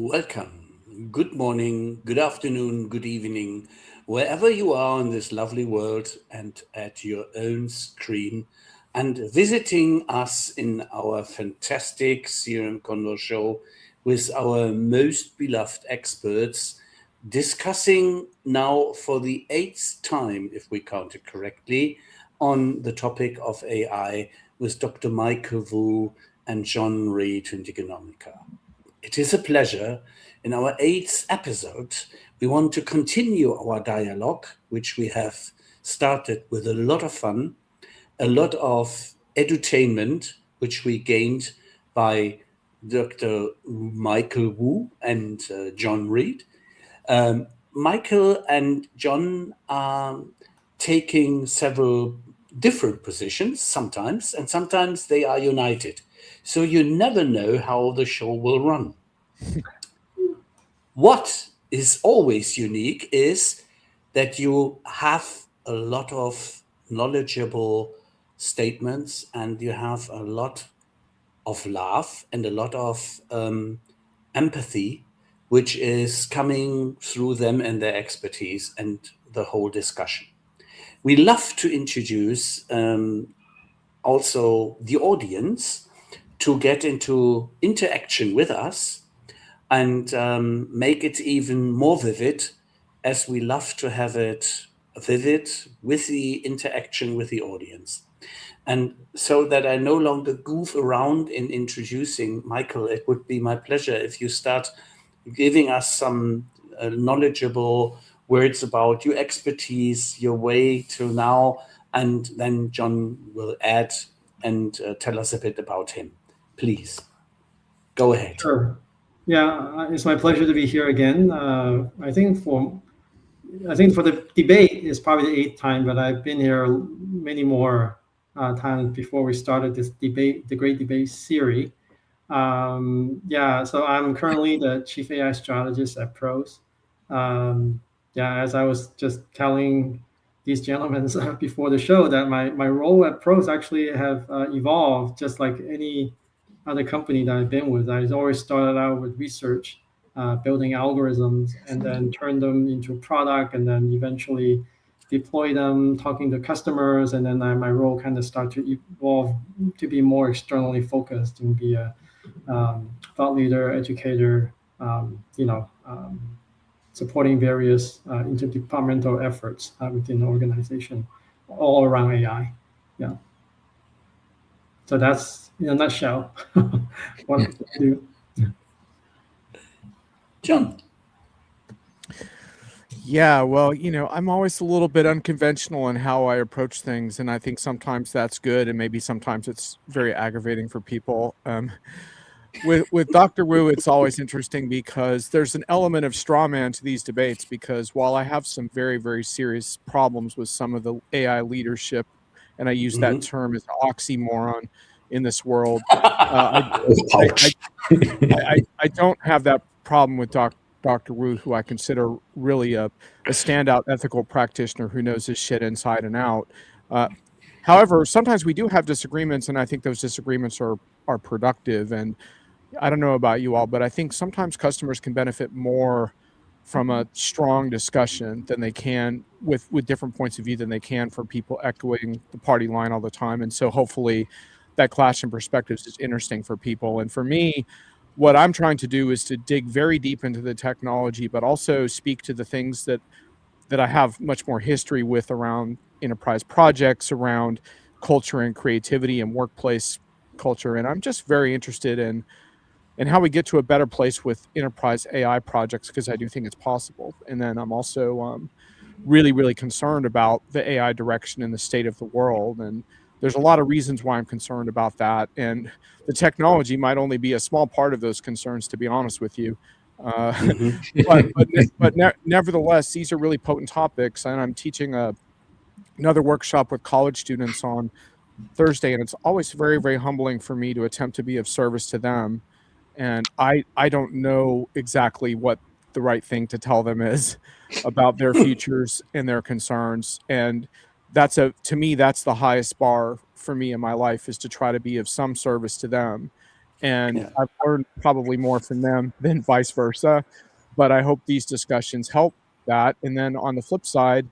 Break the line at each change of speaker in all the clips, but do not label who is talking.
Welcome. Good morning, good afternoon, good evening, wherever you are in this lovely world and at your own screen, and visiting us in our fantastic Serum Condor show with our most beloved experts, discussing now for the eighth time, if we count it correctly, on the topic of AI with Dr. Michael Wu and John Reed in Economica. It is a pleasure. In our eighth episode, we want to continue our dialogue, which we have started with a lot of fun, a lot of edutainment, which we gained by Dr. Michael Wu and John Reed. Michael and John are taking several different positions sometimes, and sometimes they are united. So you never know how the show will run. What is always unique is that you have a lot of knowledgeable statements and you have a lot of love and a lot of empathy, which is coming through them and their expertise and the whole discussion. We love to introduce also the audience to get into interaction with us and make it even more vivid, as we love to have it vivid with the interaction with the audience. And so that I no longer goof around in introducing Michael, it would be my pleasure if you start giving us some knowledgeable words about your expertise, your way to now, and then John will add and tell us a bit about him. Please, go ahead.
Sure. Yeah, it's my pleasure to be here again. I think for the debate is probably the eighth time, but I've been here many more times before we started this debate, the Great Debate series. So I'm currently the Chief AI Strategist at Pros. As I was just telling these gentlemen before the show, that my role at Pros actually have evolved just like any other company that I've been with. I always started out with research, building algorithms, and then turn them into product, and then eventually deploy them, talking to customers, and then my role kind of start to evolve to be more externally focused and be a thought leader, educator, supporting various interdepartmental efforts within the organization, all around AI. Yeah. So that's in a nutshell what I do.
John.
Yeah, well, I'm always a little bit unconventional in how I approach things, and I think sometimes that's good, and maybe sometimes it's very aggravating for people. With Dr. Wu, it's always interesting because there's an element of straw man to these debates, because while I have some very, very serious problems with some of the AI leadership, and I use that term as an oxymoron in this world, I don't have that problem with Dr. Wu, who I consider really a standout ethical practitioner who knows his shit inside and out. However, sometimes we do have disagreements, and I think those disagreements are productive. And I don't know about you all, but I think sometimes customers can benefit more from a strong discussion than they can with different points of view than they can from people echoing the party line all the time. And so hopefully that clash in perspectives is interesting for people. And for me, what I'm trying to do is to dig very deep into the technology, but also speak to the things that I have much more history with around enterprise projects, around culture and creativity and workplace culture. And I'm just very interested in how we get to a better place with enterprise AI projects, because I do think it's possible. And then I'm also really, really concerned about the AI direction and the state of the world. And there's a lot of reasons why I'm concerned about that. And the technology might only be a small part of those concerns, to be honest with you. But nevertheless, these are really potent topics. And I'm teaching another workshop with college students on Thursday. And it's always very, very humbling for me to attempt to be of service to them. And I don't know exactly what the right thing to tell them is about their futures and their concerns. And to me, that's the highest bar for me in my life, is to try to be of some service to them. And I've learned probably more from them than vice versa. But I hope these discussions help that. And then on the flip side,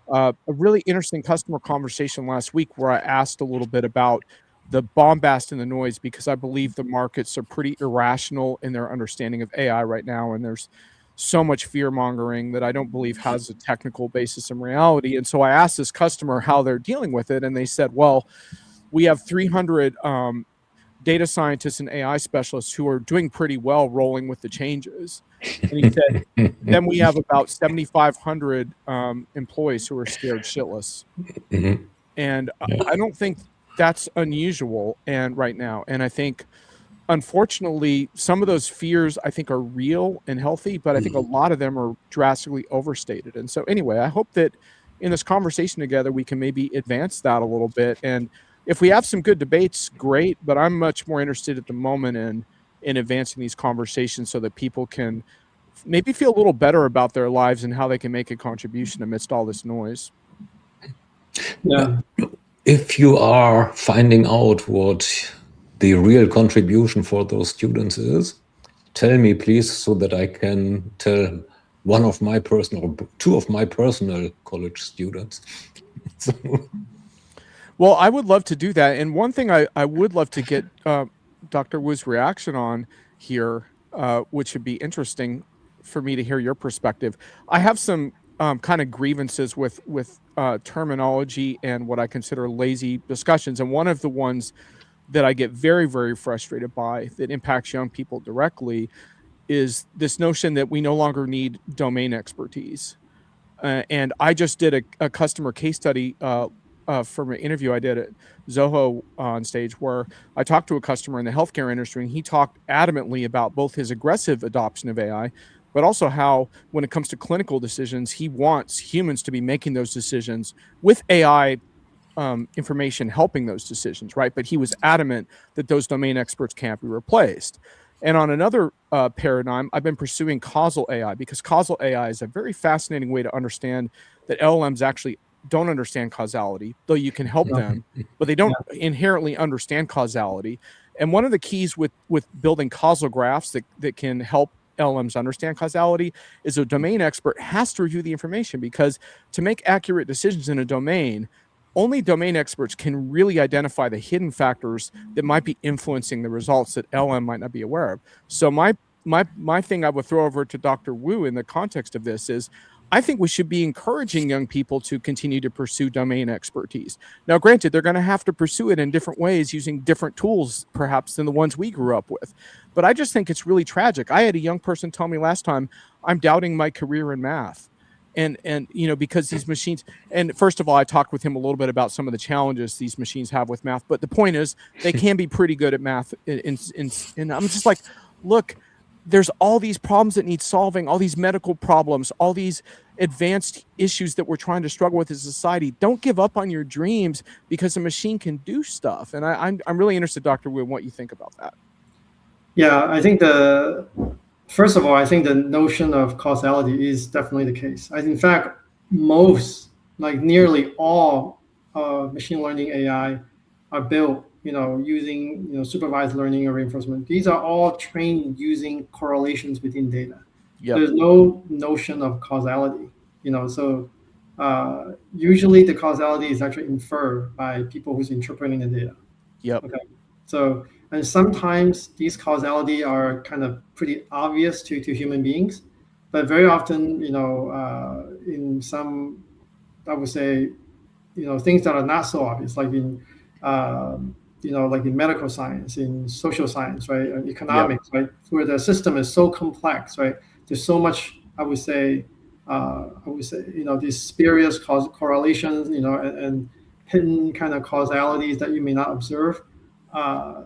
a really interesting customer conversation last week where I asked a little bit about the bombast and the noise, because I believe the markets are pretty irrational in their understanding of AI right now. And there's so much fear mongering that I don't believe has a technical basis in reality. And so I asked this customer how they're dealing with it. And they said, well, we have 300 data scientists and AI specialists who are doing pretty well rolling with the changes. And he said, then we have about 7,500 employees who are scared shitless. And I don't think that's unusual right now. And I think, unfortunately, some of those fears I think are real and healthy, but I think a lot of them are drastically overstated. And so anyway, I hope that in this conversation together, we can maybe advance that a little bit. And if we have some good debates, great, but I'm much more interested at the moment in advancing these conversations so that people can maybe feel a little better about their lives and how they can make a contribution amidst all this noise.
Yeah.
If you are finding out what the real contribution for those students is, tell me, please, so that I can tell one of my personal, or two of my personal college students.
Well, I would love to do that. And one thing I would love to get Dr. Wu's reaction on here, which would be interesting for me to hear your perspective. I have some kind of grievances with terminology and what I consider lazy discussions. And one of the ones that I get very, very frustrated by that impacts young people directly is this notion that we no longer need domain expertise. And I just did a customer case study from an interview I did at Zoho on stage, where I talked to a customer in the healthcare industry, and he talked adamantly about both his aggressive adoption of AI, but also how, when it comes to clinical decisions, he wants humans to be making those decisions with AI information helping those decisions, right? But he was adamant that those domain experts can't be replaced. And on another paradigm, I've been pursuing causal AI, because causal AI is a very fascinating way to understand that LLMs actually don't understand causality, though you can help them, but they don't inherently understand causality. And one of the keys with building causal graphs that can help LLMs understand causality is a domain expert has to review the information, because to make accurate decisions in a domain, only domain experts can really identify the hidden factors that might be influencing the results that LM might not be aware of. So my thing I would throw over to Dr. Wu in the context of this is, I think we should be encouraging young people to continue to pursue domain expertise. Now, granted, they're going to have to pursue it in different ways using different tools, perhaps, than the ones we grew up with. But I just think it's really tragic. I had a young person tell me last time, I'm doubting my career in math. And because these machines, and first of all, I talked with him a little bit about some of the challenges these machines have with math. But the point is, they can be pretty good at math. And I'm just like, look, there's all these problems that need solving, all these medical problems, all these advanced issues that we're trying to struggle with as a society. Don't give up on your dreams because a machine can do stuff. And I'm really interested, Dr. Wu, in what you think about that.
Yeah, I think first of all, I think the notion of causality is definitely the case. In fact, nearly all machine learning AI are built, using supervised learning or reinforcement. These are all trained using correlations within data. Yep. There's no notion of causality, So usually the causality is actually inferred by people who's interpreting the data.
Yep.
Okay. So, and sometimes these causality are kind of pretty obvious to human beings, but very often, in some, I would say, things that are not so obvious, like in like in medical science, in social science, right, economics, right, where the system is so complex, right. There's so much, I would say, these spurious correlations, and hidden kind of causalities that you may not observe.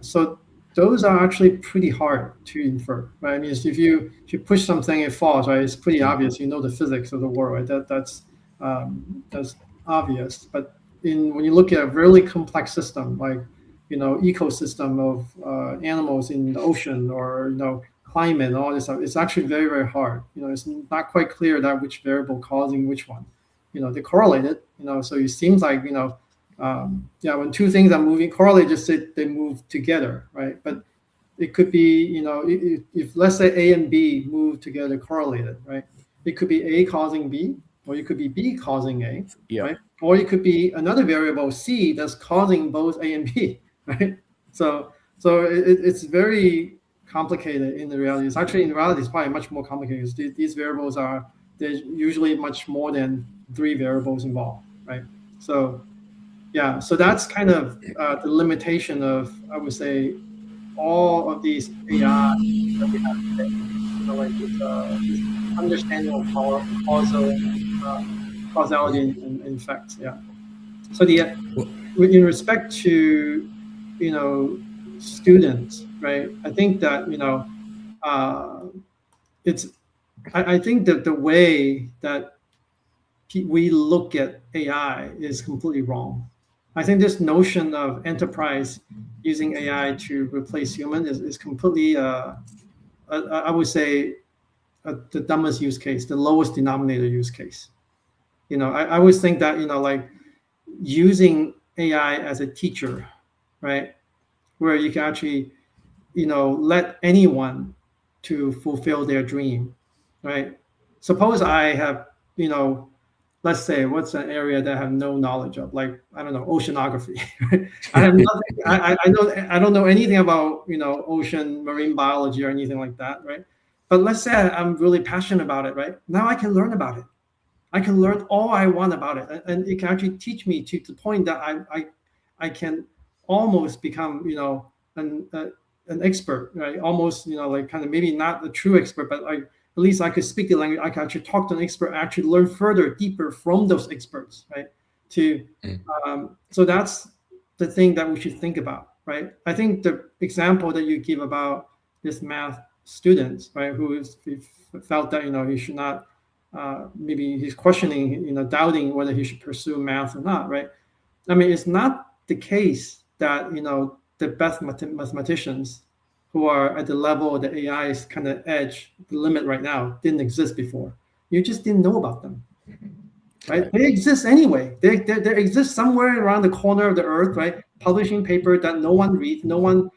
So those are actually pretty hard to infer, right? I mean, if you push something, it falls, right? It's pretty obvious. The physics of the world, right? That's obvious. But when you look at a really complex system, like ecosystem of animals in the ocean, or climate and all this stuff, it's actually very, very hard. It's not quite clear that which variable causing which one. They correlate it. So it seems like when two things are moving, correlate just say they move together, right? But it could be, if let's say A and B move together correlated, right? It could be A causing B, or it could be B causing A, right? Or it could be another variable C that's causing both A and B, right? So it's very complicated in the reality. It's actually, in reality, it's probably much more complicated, because these variables there's usually much more than 3 variables involved, right? So yeah, so that's kind of the limitation of, I would say, all of these AI that we have today. Like this understanding of causality and effects. Yeah. So in respect to students, right? I think that I think that the way that we look at AI is completely wrong. I think this notion of enterprise using AI to replace human is completely, I would say, the dumbest use case, the lowest denominator use case. I always think that, like using AI as a teacher, right? Where you can actually, let anyone to fulfill their dream, right? Suppose I have, let's say, what's an area that I have no knowledge of, like, I don't know, oceanography. I have nothing. I don't know anything about ocean marine biology or anything like that, right? But let's say I'm really passionate about it, right? Now I can learn about it. I can learn all I want about it, and it can actually teach me to the point that I can almost become an expert, right? Almost like kind of maybe not a true expert, but at least I could speak the language. I can actually talk to an expert, actually learn further, deeper from those experts, right? So that's the thing that we should think about, right? I think the example that you give about this math student, right, who felt that he should not, maybe he's questioning, doubting whether he should pursue math or not, right? I mean, it's not the case that the best mathematicians who are at the level of the AI's kind of edge, the limit right now, didn't exist before. You just didn't know about them, right? They exist anyway. They exist somewhere around the corner of the earth, right? Publishing paper that no one reads, no one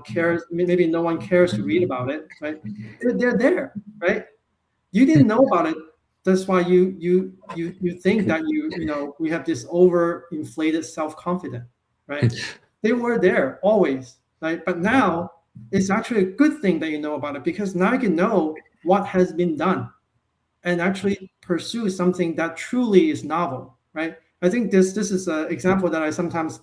cares. Maybe no one cares to read about it, right? They're there, right? You didn't know about it. That's why you think that we have this overinflated self-confidence, right? They were there always, right? But now it's actually a good thing that you know about it, because now you can know what has been done and actually pursue something that truly is novel, right? I think this is an example that I sometimes,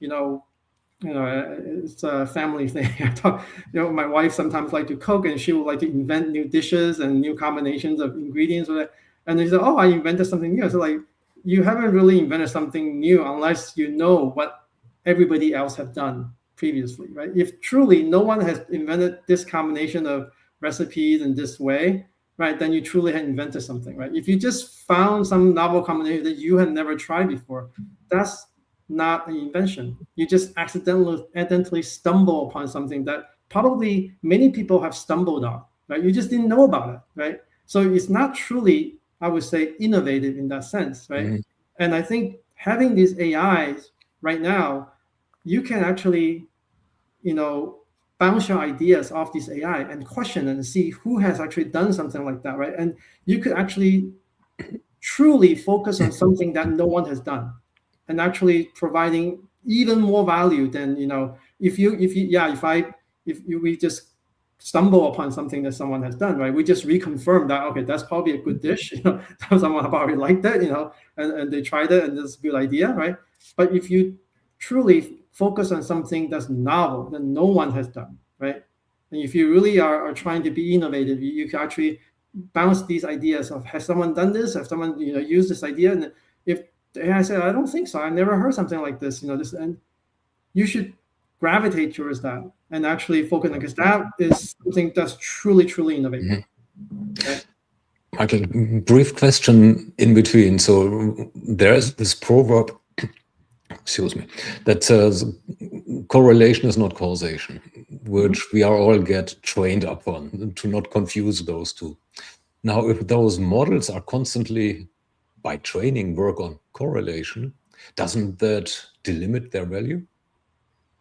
it's a family thing. I talk, my wife sometimes like to cook, and she would like to invent new dishes and new combinations of ingredients. And they say, "Oh, I invented something new." So like, you haven't really invented something new unless you know what everybody else have done previously, right? If truly no one has invented this combination of recipes in this way, right, then you truly had invented something, right? If you just found some novel combination that you had never tried before, that's not an invention. You just accidentally stumble upon something that probably many people have stumbled on, right? You just didn't know about it, right? So it's not truly, I would say, innovative in that sense, right? Mm-hmm. And I think having these AIs right now, you can actually, bounce your ideas off this AI and question and see who has actually done something like that, right? And you could actually truly focus on something that no one has done, and actually providing even more value than if we just stumble upon something that someone has done, right? We just reconfirm that, okay, that's probably a good dish. Someone probably liked it, and they tried it, and it's a good idea, right? But if you truly focus on something that's novel that no one has done, right? And if you really are trying to be innovative, you can actually bounce these ideas of, has someone done this? Have someone used this idea? And if the AI said, I don't think so, I've never heard something like this, this, and you should gravitate towards that and actually focus on, because that is something that's truly, truly innovative. Mm-hmm. Okay?
Michael, brief question in between. So there's this proverb, excuse me, that says correlation is not causation, which we are all get trained upon, to not confuse those two. Now, if those models are constantly, by training, work on correlation, doesn't that delimit their value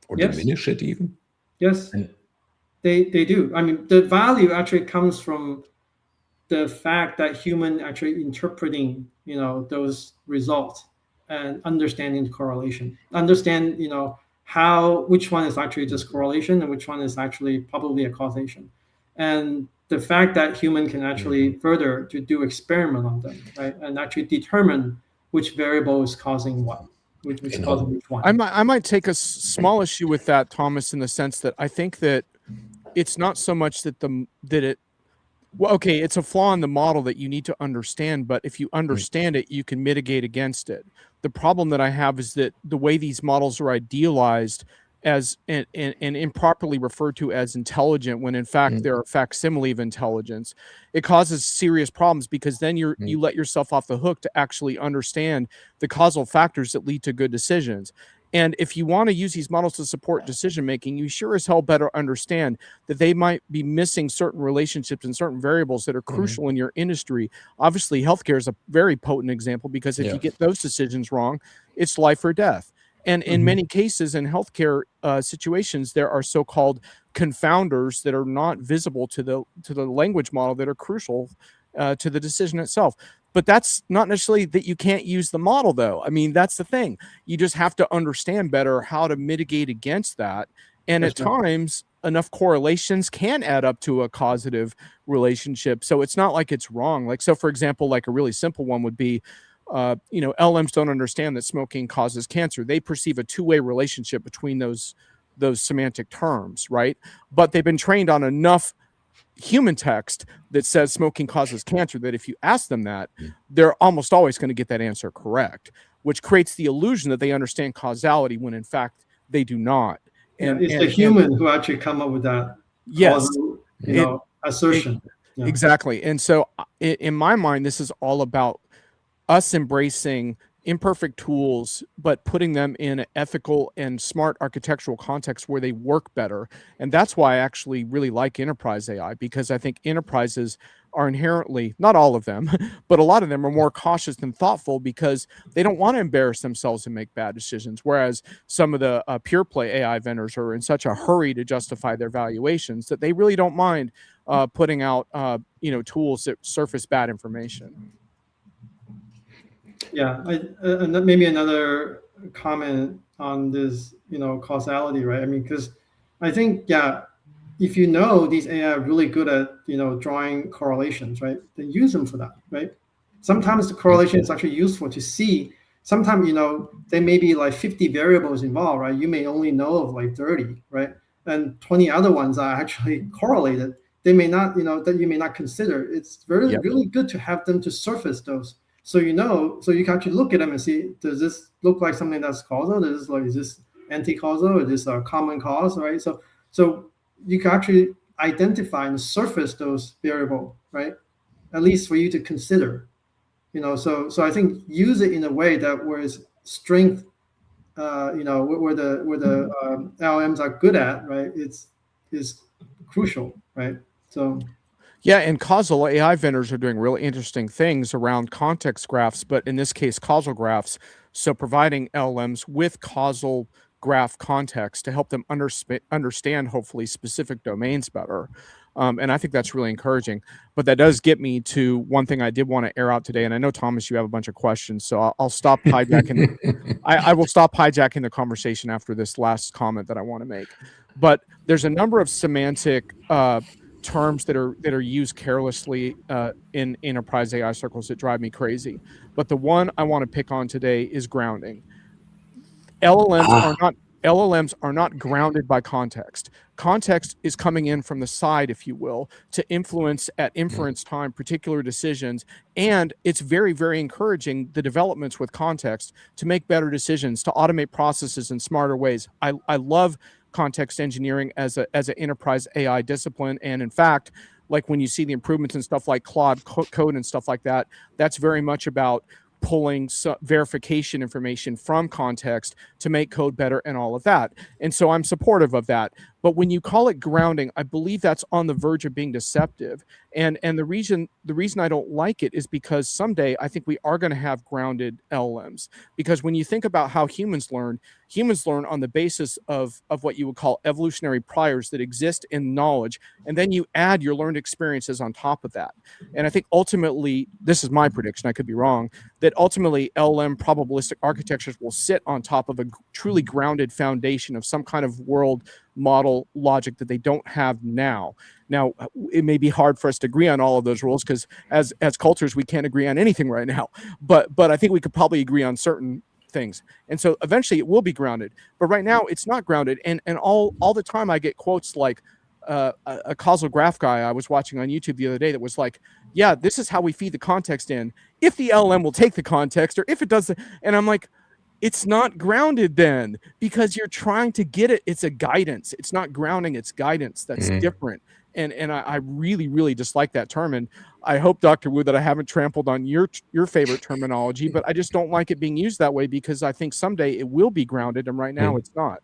or diminish it even?
Yes. They do. I mean, the value actually comes from the fact that human actually interpreting, those results and understanding the correlation, understand, which one is actually just correlation and which one is actually probably a causation. And the fact that human can actually further to do experiment on them, right? And actually determine which variable is causing what, which is causing which one.
I might take a small issue with that, Thomas, in the sense that I think that it's not so much that it's a flaw in the model that you need to understand, but if you understand it, you can mitigate against it. The problem that I have is that the way these models are idealized as and improperly referred to as intelligent, when in fact they're a facsimile of intelligence, it causes serious problems, because then you let yourself off the hook to actually understand the causal factors that lead to good decisions. And if you want to use these models to support decision making, you sure as hell better understand that they might be missing certain relationships and certain variables that are crucial in your industry. Obviously, healthcare is a very potent example, because if you get those decisions wrong, it's life or death. And in many cases in healthcare situations, there are so-called confounders that are not visible to the language model that are crucial to the decision itself. But that's not necessarily that you can't use the model, though. I mean, that's the thing. You just have to understand better how to mitigate against that. And at times, enough correlations can add up to a causative relationship. So it's not like it's wrong. Like, so for example, like a really simple one would be, LMs don't understand that smoking causes cancer. They perceive a two-way relationship between those semantic terms, right? But they've been trained on enough human text that says smoking causes cancer that if you ask them that, they're almost always going to get that answer correct, which creates the illusion that they understand causality when in fact they do not.
And it's the human who actually come up with that assertion.
Exactly. And so in my mind, this is all about us embracing imperfect tools, but putting them in an ethical and smart architectural context where they work better. And that's why I actually really like enterprise AI, because I think enterprises are inherently, not all of them, but a lot of them are more cautious and thoughtful, because they don't want to embarrass themselves and make bad decisions. Whereas some of the pure play AI vendors are in such a hurry to justify their valuations that they really don't mind putting out tools that surface bad information.
Yeah, maybe another comment on this, causality, right? I mean, because I think, if these AI are really good at, drawing correlations, right, then use them for that, right? Sometimes the correlation is actually useful to see. Sometimes, there may be like 50 variables involved, right? You may only know of like 30, right? And 20 other ones are actually correlated. They may not, that you may not consider. It's really good to have them to surface those. So so you can actually look at them and see, does this look like something that's causal? Is this anti-causal? Is this a common cause, right? So you can actually identify and surface those variables, right? At least for you to consider, So I think use it in a way that where its strength, where the LMs are good at, right? Is crucial, right? So.
Yeah, and causal AI vendors are doing really interesting things around context graphs, but in this case, causal graphs. So providing LLMs with causal graph context to help them understand, hopefully, specific domains better. And I think that's really encouraging. But that does get me to one thing I did want to air out today. And I know, Thomas, you have a bunch of questions, so I'll stop hijacking. I will stop hijacking the conversation after this last comment that I want to make. But there's a number of semantic terms that are used carelessly in enterprise AI circles that drive me crazy. But the one I want to pick on today is grounding. LLMs are not grounded by context. Context is coming in from the side, if you will, to influence at inference time particular decisions. And it's very, very encouraging the developments with context to make better decisions, to automate processes in smarter ways. I love context engineering as an enterprise AI discipline. And in fact, like when you see the improvements in stuff like Claude Code and stuff like that, that's very much about pulling verification information from context to make code better and all of that. And so I'm supportive of that. But when you call it grounding, I believe that's on the verge of being deceptive. And the reason I don't like it is because someday I think we are going to have grounded LLMs. Because when you think about how humans learn on the basis of what you would call evolutionary priors that exist in knowledge, and then you add your learned experiences on top of that. And I think ultimately, this is my prediction, I could be wrong, that ultimately LLM probabilistic architectures will sit on top of a truly grounded foundation of some kind of world model logic that they don't have now. Now, it may be hard for us to agree on all of those rules because as cultures, we can't agree on anything right now. But I think we could probably agree on certain things. And so eventually it will be grounded. But right now it's not grounded. And all the time I get quotes like a causal graph guy I was watching on YouTube the other day that was like, yeah, this is how we feed the context in. If the LM will take the context or if it doesn't. And I'm like, it's not grounded then because you're trying to get it. It's a guidance. It's not grounding. It's guidance. That's different. And I really, really dislike that term. And I hope, Dr. Wu, that I haven't trampled on your favorite terminology, but I just don't like it being used that way because I think someday it will be grounded. And right now it's not.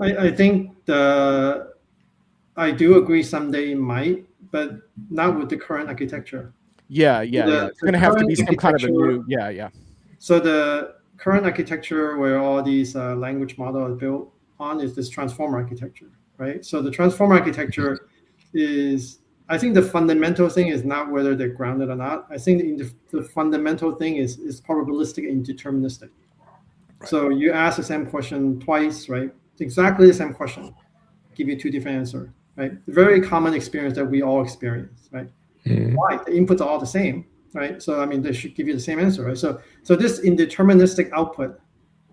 I think I do agree someday it might, but not with the current architecture.
Yeah. It's going to have to be some kind of a new, yeah.
So the current architecture where all these language models are built on is this transformer architecture, right? So the transformer architecture is, I think the fundamental thing is not whether they're grounded or not. I think the fundamental thing is probabilistic and deterministic. Right. So you ask the same question twice, right? Exactly the same question, give you two different answers, right? Very common experience that we all experience, right? Why? The inputs are all the same, right? So I mean, they should give you the same answer, right? So this indeterministic output,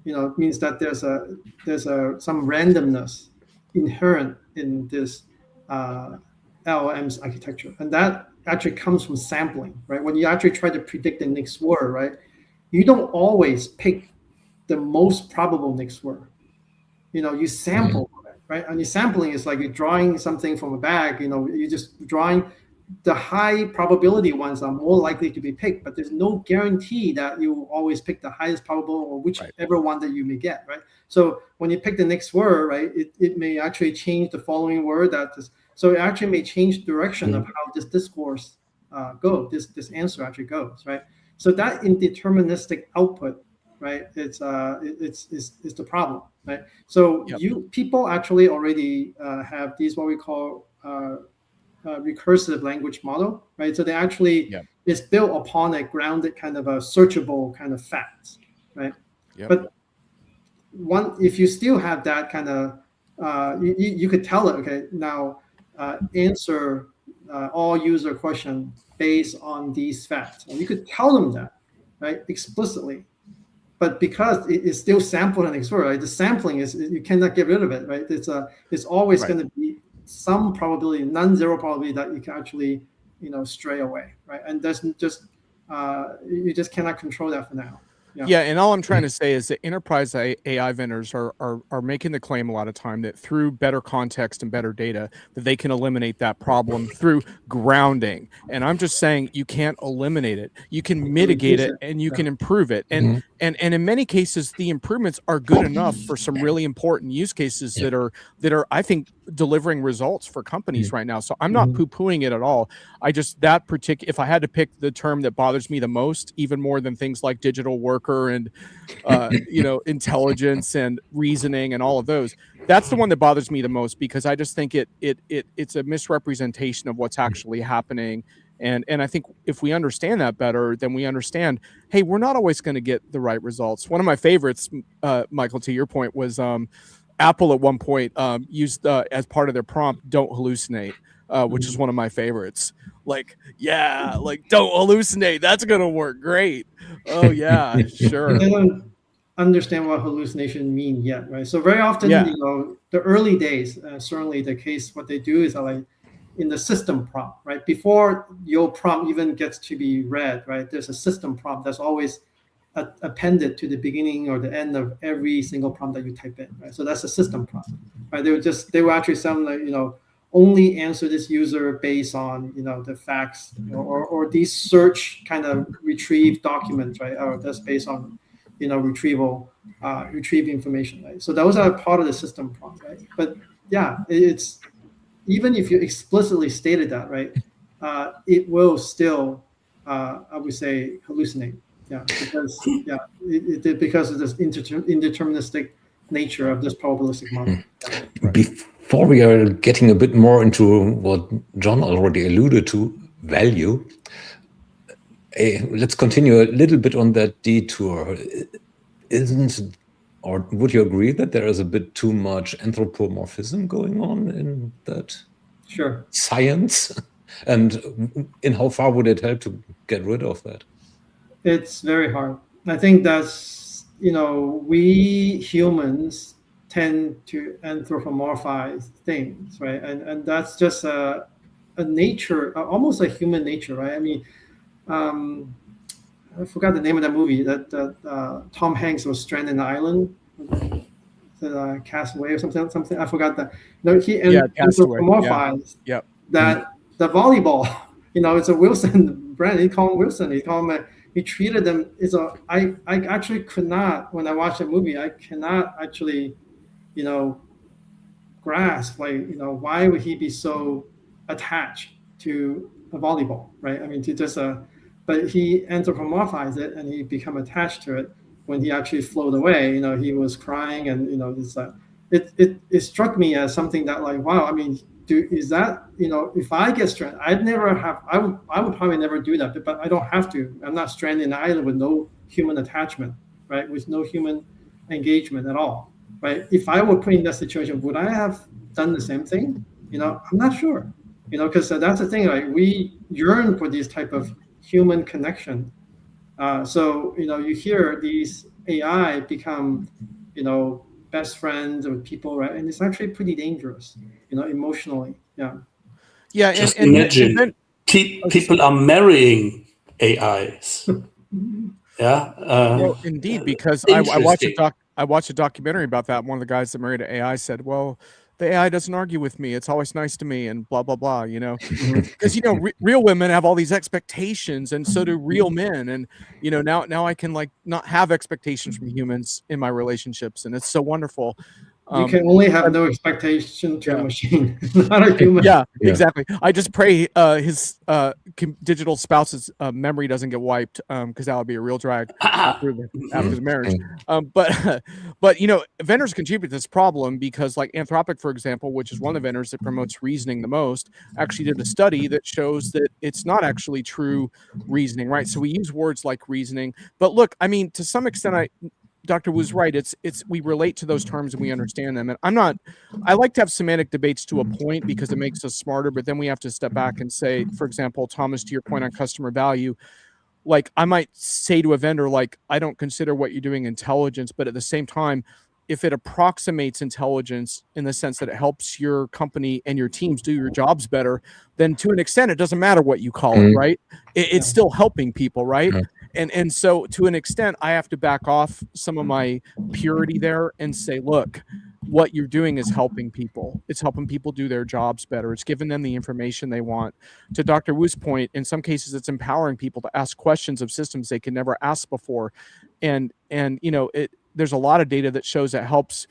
means that there's some randomness inherent in this LLM's architecture, and that actually comes from sampling, right? When you actually try to predict the next word, right, you don't always pick the most probable next word. You sample, right? And your sampling is like you're drawing something from a bag. You're just drawing. The high probability ones are more likely to be picked, but there's no guarantee that you will always pick the highest probable or whichever one that you may get, right? So when you pick the next word, right, it may actually change the following word. So it actually may change direction of how this discourse this answer actually goes, right? So that indeterministic output, right, it's the problem, right? So people actually already have these what we call recursive language model, right? So they actually is built upon a grounded kind of a searchable kind of facts, right? But if you still have that kind of, you could tell it, okay, now answer all user question based on these facts. And you could tell them that, right, explicitly. But because it is still sampled and explored, right? The sampling you cannot get rid of it, right? It's always going to be some probability, non-zero probability that you can actually, stray away, right? And that's just you just cannot control that for now.
Yeah, and all I'm trying to say is that enterprise AI vendors are making the claim a lot of time that through better context and better data that they can eliminate that problem through grounding. And I'm just saying you can't eliminate it. You can mitigate it and you can improve it. And in many cases, the improvements are good enough for some really important use cases that are I think delivering results for companies right now. So I'm not poo-pooing it at all. I just if I had to pick the term that bothers me the most, even more than things like digital worker and intelligence and reasoning and all of those, that's the one that bothers me the most because I just think it's a misrepresentation of what's actually happening. And I think if we understand that better, then we understand, hey, we're not always going to get the right results. One of my favorites, Michael, to your point, was Apple at one point used as part of their prompt, don't hallucinate, which is one of my favorites. Don't hallucinate. That's going to work great. Oh, yeah, sure.
They don't understand what hallucination mean yet, right? So very often, the early days, certainly the case, what they do is like in the system prompt, right? Before your prompt even gets to be read, right? There's a system prompt that's always appended to the beginning or the end of every single prompt that you type in, right? So that's a system prompt, right? They will actually sound like, only answer this user based on, the facts, or these search kind of retrieve documents, right? Or that's based on, retrieve information, right? So those are part of the system prompt, right? But it's even if you explicitly stated that, right, it will still, I would say, hallucinate. Yeah, because of this indeterministic nature of this probabilistic model. Yeah.
Right.
Before we are getting a bit more into what John already alluded to, value, let's continue a little bit on that detour. Or would you agree that there is a bit too much anthropomorphism going on in that
Sure.
science? And in how far would it help to get rid of that?
It's very hard. I think that's, we humans tend to anthropomorphize things, right? And that's just a nature, almost a human nature, right? I mean, I forgot the name of that movie that Tom Hanks was stranded in an island, the Castaway or something. I forgot that. He anthropomorphized that the volleyball. It's a Wilson brand. He called him Wilson. He treated them. I actually could not, when I watched the movie, I cannot actually, grasp why would he be so attached to a volleyball, right? I mean, to just but he anthropomorphized it and he become attached to it. When he actually floated away, he was crying, and it struck me as something that, like, wow, I mean, is that, if I get stranded, I would probably never do that, but I don't have to. I'm not stranded in an island with no human attachment, right? With no human engagement at all, right? If I were put in that situation, would I have done the same thing? I'm not sure, because that's the thing, like, we yearn for this type of human connection. So, you hear these AI become, best friends with people, right? And it's actually pretty dangerous, emotionally. Yeah.
Yeah.
Just imagine people are marrying AIs. Yeah.
Well, indeed, because I watched a documentary about that. One of the guys that married an AI said, well, the AI doesn't argue with me. It's always nice to me, and blah, blah, blah, because, real women have all these expectations, and so do real men. And, now I can, like, not have expectations from humans in my relationships. And it's so wonderful.
You can only have no expectation to a machine, not a human.
Yeah, exactly. I just pray his digital spouse's memory doesn't get wiped, because that would be a real drag after the marriage. But vendors contribute to this problem because, like, Anthropic, for example, which is one of the vendors that promotes reasoning the most, actually did a study that shows that it's not actually true reasoning, right? So we use words like reasoning, but look, I mean, to some extent, Dr. Wu's right. It's we relate to those terms and we understand them. And I like to have semantic debates to a point because it makes us smarter, but then we have to step back and say, for example, Thomas, to your point on customer value, like, I might say to a vendor, like, I don't consider what you're doing intelligence, but at the same time, if it approximates intelligence in the sense that it helps your company and your teams do your jobs better, then to an extent, it doesn't matter what you call it, right? It's still helping people, right? And so to an extent, I have to back off some of my purity there and say, look, what you're doing is helping people. It's helping people do their jobs better. It's giving them the information they want. To Dr. Wu's point, in some cases, it's empowering people to ask questions of systems they could never ask before. And there's a lot of data that shows that helps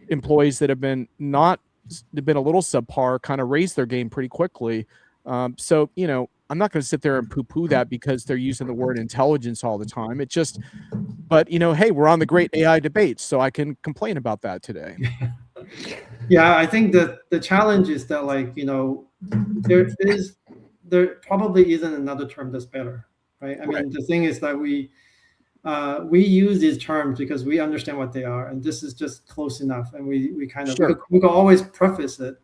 employees that have been a little subpar kind of raise their game pretty quickly. So, I'm not going to sit there and poo-poo that because they're using the word intelligence all the time. But hey, we're on the great AI debate, so I can complain about that today.
Yeah, I think that the challenge is that, like, there probably isn't another term that's better, right? I mean, the thing is that we use these terms because we understand what they are, and this is just close enough, and we kind of we can always preface it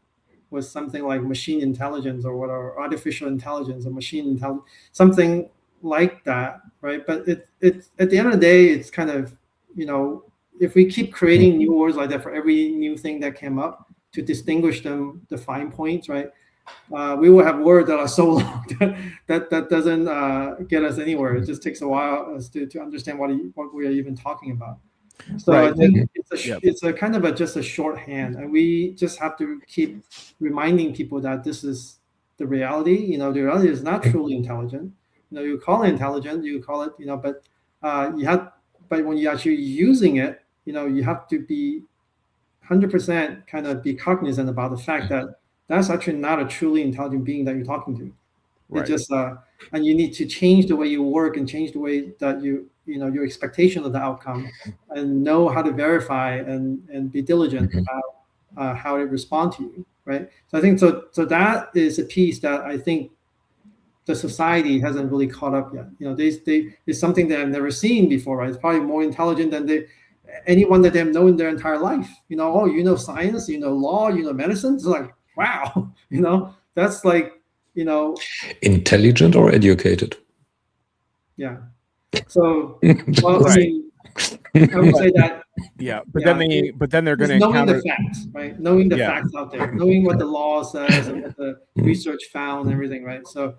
with something like machine intelligence or whatever, artificial intelligence or machine intelligence, something like that, right? But it at the end of the day, it's kind of, if we keep creating new words like that for every new thing that came up to distinguish them, the fine points, right? We will have words that are so long that doesn't get us anywhere. It just takes a while to understand what we are even talking about. So I think it's a kind of just a shorthand, and we just have to keep reminding people that this is the reality. The reality is not truly intelligent. You call it intelligent, you call it, but when you're actually using it, you have to be 100% kind of be cognizant about the fact that that's actually not a truly intelligent being that you're talking to.
Right.
It just and you need to change the way you work and change the way that your expectation of the outcome, and know how to verify and be diligent about how they respond to you, right? So I think so that is a piece that I think the society hasn't really caught up yet. It's something that I've never seen before, right? It's probably more intelligent than anyone that they've known in their entire life. Science, law, medicine. It's like, wow, that's like,
Intelligent or educated?
yeah. So, well, I mean, I would say that.
Yeah, but then they're going to
knowing
encounter
the facts, right? Knowing the facts out there, knowing what the law says and what the research found and everything, right? So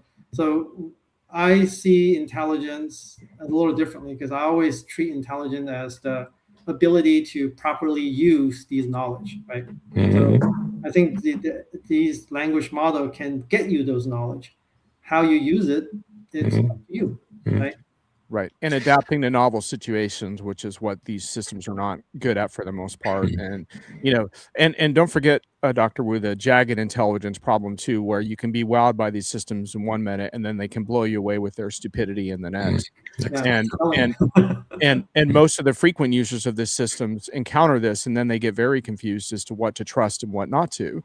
I see intelligence a little differently, because I always treat intelligence as the ability to properly use these knowledge, right? So I think these language model can get you those knowledge. How you use it, it's up to you, right?
Right. And adapting to novel situations, which is what these systems are not good at for the most part. And, and don't forget, Dr. Wu, the jagged intelligence problem too, where you can be wowed by these systems in 1 minute and then they can blow you away with their stupidity in the next.
Yeah.
And most of the frequent users of this systems encounter this, and then they get very confused as to what to trust and what not to.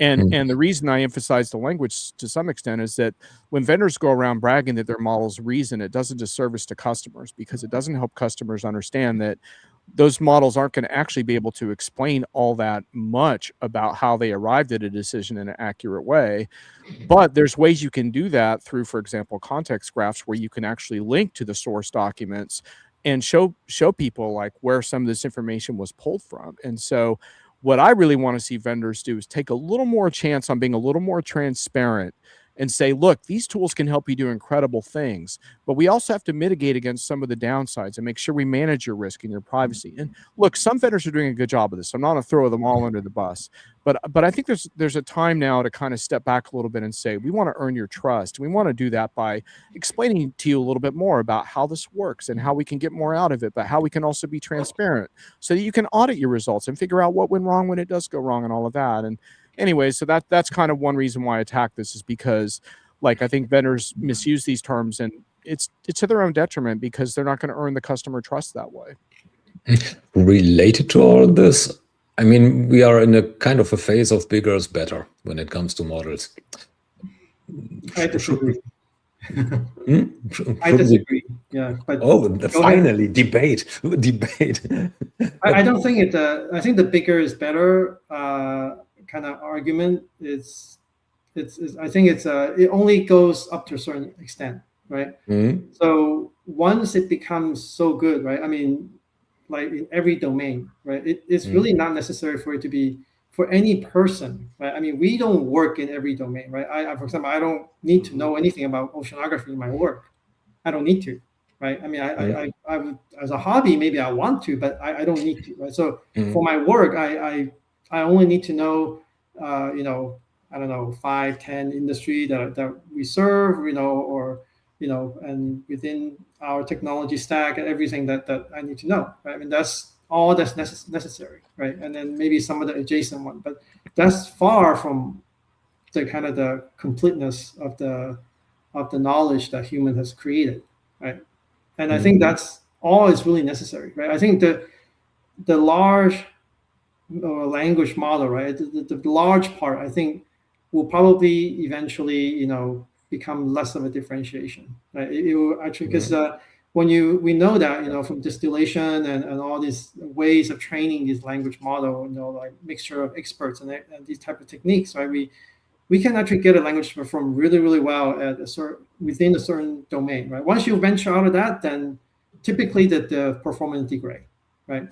And the reason I emphasize the language to some extent is that when vendors go around bragging that their models reason, it does a disservice to customers, because it doesn't help customers understand that those models aren't going to actually be able to explain all that much about how they arrived at a decision in an accurate way. But there's ways you can do that through, for example, context graphs, where you can actually link to the source documents and show people like where some of this information was pulled from. And so what I really want to see vendors do is take a little more chance on being a little more transparent and say, look, these tools can help you do incredible things, but we also have to mitigate against some of the downsides and make sure we manage your risk and your privacy. And look, some vendors are doing a good job of this. I'm not going to throw them all under the bus, but I think there's a time now to kind of step back a little bit and say, we want to earn your trust. We want to do that by explaining to you a little bit more about how this works and how we can get more out of it, but how we can also be transparent so that you can audit your results and figure out what went wrong when it does go wrong and all of that. And anyway, so that's kind of one reason why I attack this, is because, like, I think vendors misuse these terms, and it's to their own detriment, because they're not going to earn the customer trust that way.
Related to all this, I mean, we are in a kind of a phase of bigger is better when it comes to models.
I disagree. I disagree. Yeah, but
finally, debate.
I don't think it. I think the bigger is better kind of argument is. I think it only goes up to a certain extent, right? So once it becomes so good, right? I mean, like in every domain, right? It's really not necessary for it to be for any person, right? I mean, we don't work in every domain, right? For example, I don't need to know anything about oceanography in my work. I don't need to, right? I mean, I would, as a hobby, maybe I want to, but I don't need to, right? So for my work, I only need to know, I don't know, 5-10 industry that we serve, or and within our technology stack and everything that I need to know, right? I mean, that's all that's necessary, right? And then maybe some of the adjacent one, but that's far from the kind of the completeness of the knowledge that human has created, right? And I think that's all is really necessary, right? I think the large language model, right? The large part, I think, will probably eventually, become less of a differentiation, right? It will actually, because we know that, from distillation and all these ways of training this language model, like mixture of experts and these type of techniques, right? We can actually get a language to perform really, really well at within a certain domain, right? Once you venture out of that, then typically the performance degrade, right?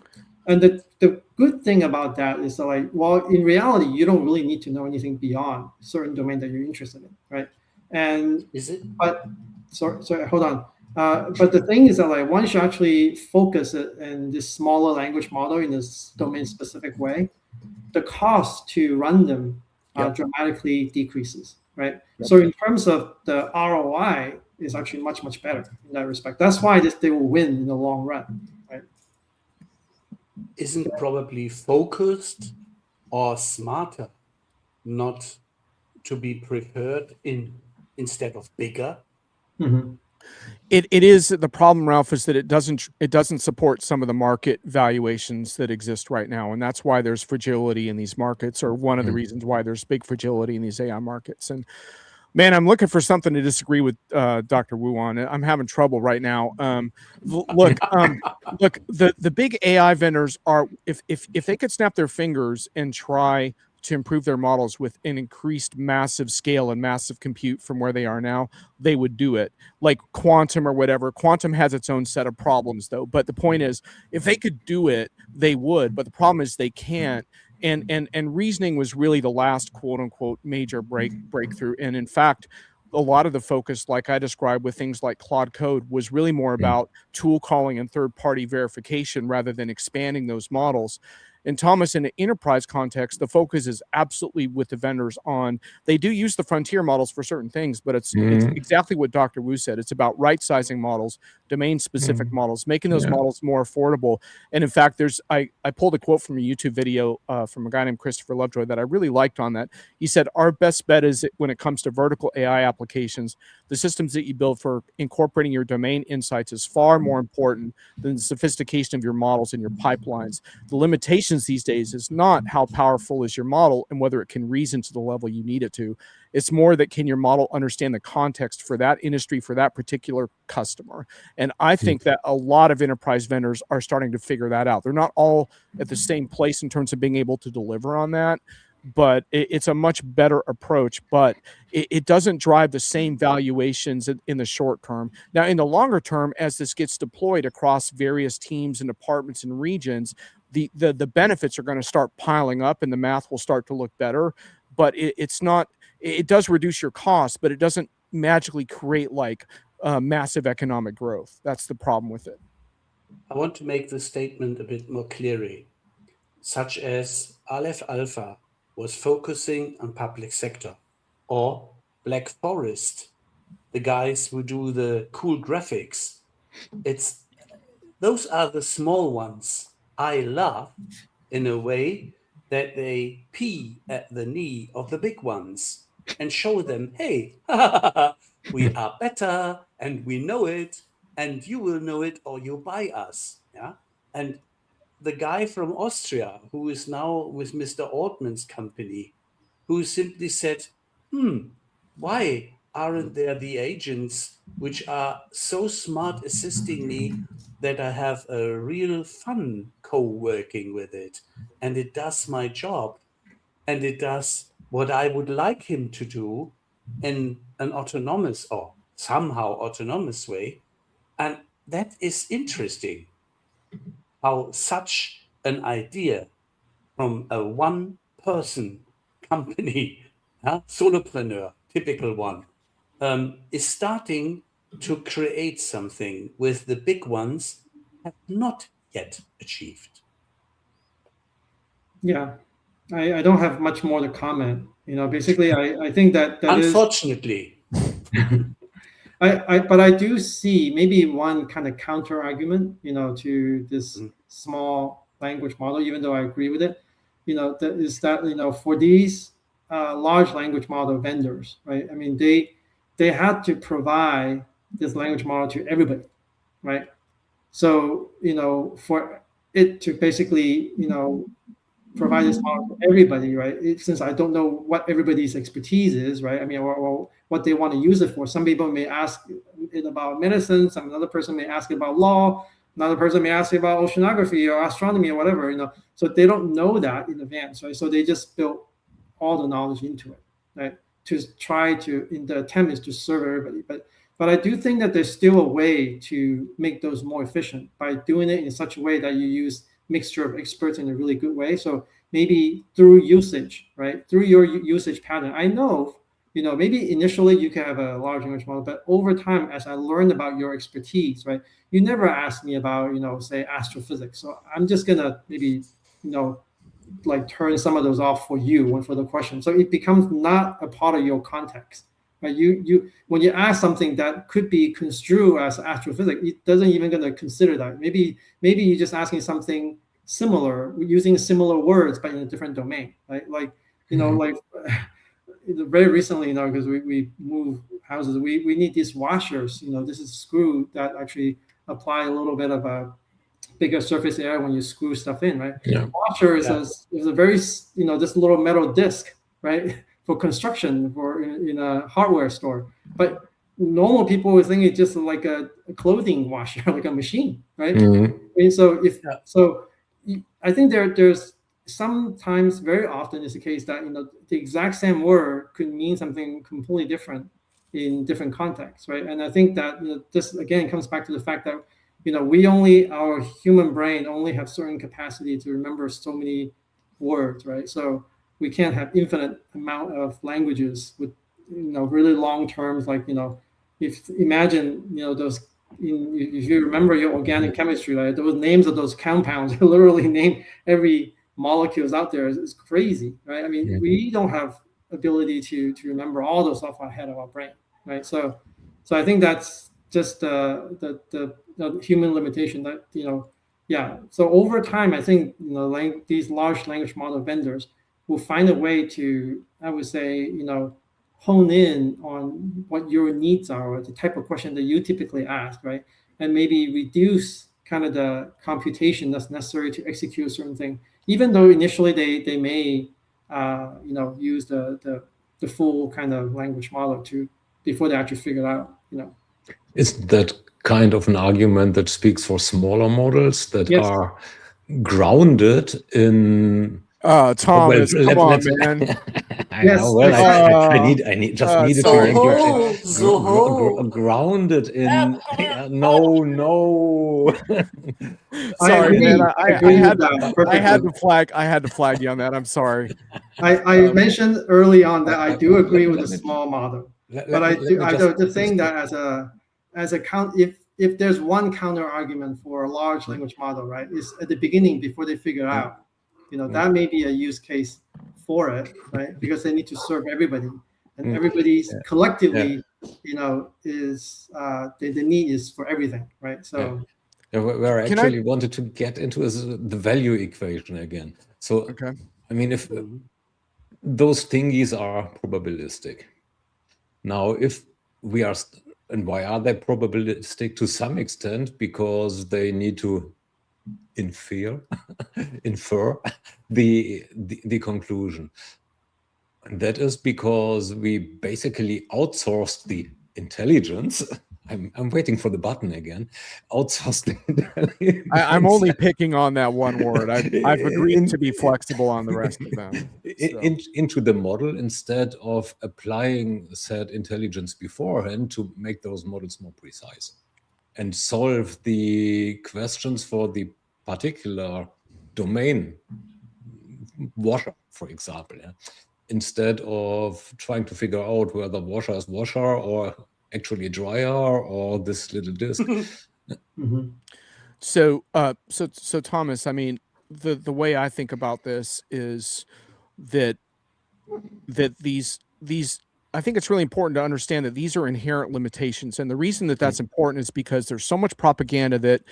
And the good thing about that is that, like, well, in reality, you don't really need to know anything beyond certain domain that you're interested in, right? And
is it?
But sorry, hold on. But the thing is that, like, once you actually focus it in this smaller language model in this domain-specific way, the cost to run them dramatically decreases, right? So in terms of the ROI, is actually much, much better in that respect. That's why they will win in the long run, right?
isn't probably focused or smarter not to be preferred instead of bigger?
Mm-hmm.
It is the problem, Ralph, is that it doesn't support some of the market valuations that exist right now, and that's why there's fragility in these markets, or one of the reasons why there's big fragility in these AI markets. And man, I'm looking for something to disagree with Dr. Wu on. I'm having trouble right now. Look, the big AI vendors are, if they could snap their fingers and try to improve their models with an increased massive scale and massive compute from where they are now, they would do it. Like quantum or whatever. Quantum has its own set of problems, though. But the point is, if they could do it, they would. But the problem is they can't. And reasoning was really the last quote unquote major breakthrough. And in fact, a lot of the focus, like I described with things like Claude Code, was really more about tool calling and third-party verification rather than expanding those models. And Thomas, in an enterprise context, the focus is absolutely with the vendors on, they do use the frontier models for certain things, but it's exactly what Dr. Wu said. It's about right-sizing models, domain-specific models, making those models more affordable. And in fact, I pulled a quote from a YouTube video from a guy named Christopher Lovejoy that I really liked on that. He said, our best bet is when it comes to vertical AI applications, the systems that you build for incorporating your domain insights is far more important than the sophistication of your models and your pipelines. The limitation these days is not how powerful is your model and whether it can reason to the level you need it to. It's more that can your model understand the context for that industry, for that particular customer. And I think that a lot of enterprise vendors are starting to figure that out. They're not all at the same place in terms of being able to deliver on that, but it's a much better approach, but it doesn't drive the same valuations in the short term. Now, in the longer term, as this gets deployed across various teams and departments and regions, the benefits are going to start piling up and the math will start to look better, but it does reduce your costs, but it doesn't magically create like massive economic growth. That's the problem with it.
I want to make this statement a bit more clearly, such as Aleph Alpha was focusing on public sector, or Black Forest, the guys who do the cool graphics. Those are the small ones I love in a way that they pee at the knee of the big ones and show them, hey, we are better and we know it and you will know it or you buy us. Yeah. And the guy from Austria who is now with Mr. Ortman's company, who simply said, why aren't there the agents which are so smart assisting me that I have a real fun co-working with it, and it does my job, and it does what I would like him to do in an autonomous or somehow autonomous way. And that is interesting, how such an idea from a one-person company, solopreneur, typical one, is starting to create something with the big ones have not yet achieved.
Yeah, I don't have much more to comment. Basically, I think that
unfortunately.
But I do see maybe one kind of counter argument, to this small language model, even though I agree with it, that for these large language model vendors, right? I mean, they had to provide this language model to everybody, right? So, for it to basically, provide this model for everybody, right? Since I don't know what everybody's expertise is, right? I mean, or what they want to use it for. Some people may ask it about medicine. Another person may ask it about law. Another person may ask it about oceanography or astronomy or whatever, So they don't know that in advance, right? So they just built all the knowledge into it, right? To try to, in the attempt is to serve everybody. But I do think that there's still a way to make those more efficient by doing it in such a way that you use mixture of experts in a really good way. So maybe through usage, right? Through your usage pattern. I know, maybe initially you can have a large language model, but over time, as I learned about your expertise, right? You never asked me about, say astrophysics. So I'm just gonna maybe, like turn some of those off for you for the question. So it becomes not a part of your context. Right? You when you ask something that could be construed as astrophysics, it doesn't even gonna consider that. Maybe you're just asking something similar, using similar words but in a different domain, right? Like, like very recently, because we move houses, we need these washers. This is screw that actually apply a little bit of a bigger surface area when you screw stuff in, right?
Yeah.
Washer is a very, this little metal disc, right, for construction, for in a hardware store. But normal people would think it's just like a clothing washer, like a machine, right? And so I think there's sometimes, very often is the case that the exact same word could mean something completely different in different contexts, right? And I think that this again comes back to the fact that our human brain only have certain capacity to remember so many words, right? So we can't have infinite amount of languages with really long terms, like if imagine those. If you remember your organic chemistry, right, those names of those compounds literally name every molecules out there is crazy, right? I mean, we don't have ability to remember all those off our head of our brain, right? So I think that's just the human limitation that So over time, I think these large language model vendors will find a way to, I would say, hone in on what your needs are, or the type of question that you typically ask, right? And maybe reduce kind of the computation that's necessary to execute a certain thing, even though initially they may use the full kind of language model before they actually figure it out.
Is that kind of an argument that speaks for smaller models that are grounded in?
Thomas, come on, man.
I know. Well, I needed to grounded in. No.
Sorry, man. I had to flag you on that. I'm sorry.
I mentioned early on that I do agree with the small model, but I do think that as a count, if there's one counter argument for a large language model, right, is at the beginning before they figure out. That may be a use case for it, right? Because they need to serve everybody, and everybody's collectively, is the need is for everything, right? So,
where I actually wanted to get into is the value equation again. So, I mean, if those thingies are probabilistic, now if we are, and why are they probabilistic? To some extent, because they need to infer the conclusion. And that is because we basically outsourced the intelligence. I'm waiting for the button again. Outsourced the intelligence.
I'm only picking on that one word. I've agreed to be flexible on the rest of them.
Into the model, instead of applying said intelligence beforehand to make those models more precise and solve the questions for the particular domain, washer, for example, instead of trying to figure out whether washer is washer or actually a dryer or this little disk.
So Thomas, I mean, the way I think about this is that these I think it's really important to understand that these are inherent limitations. And the reason that that's important is because there's so much propaganda that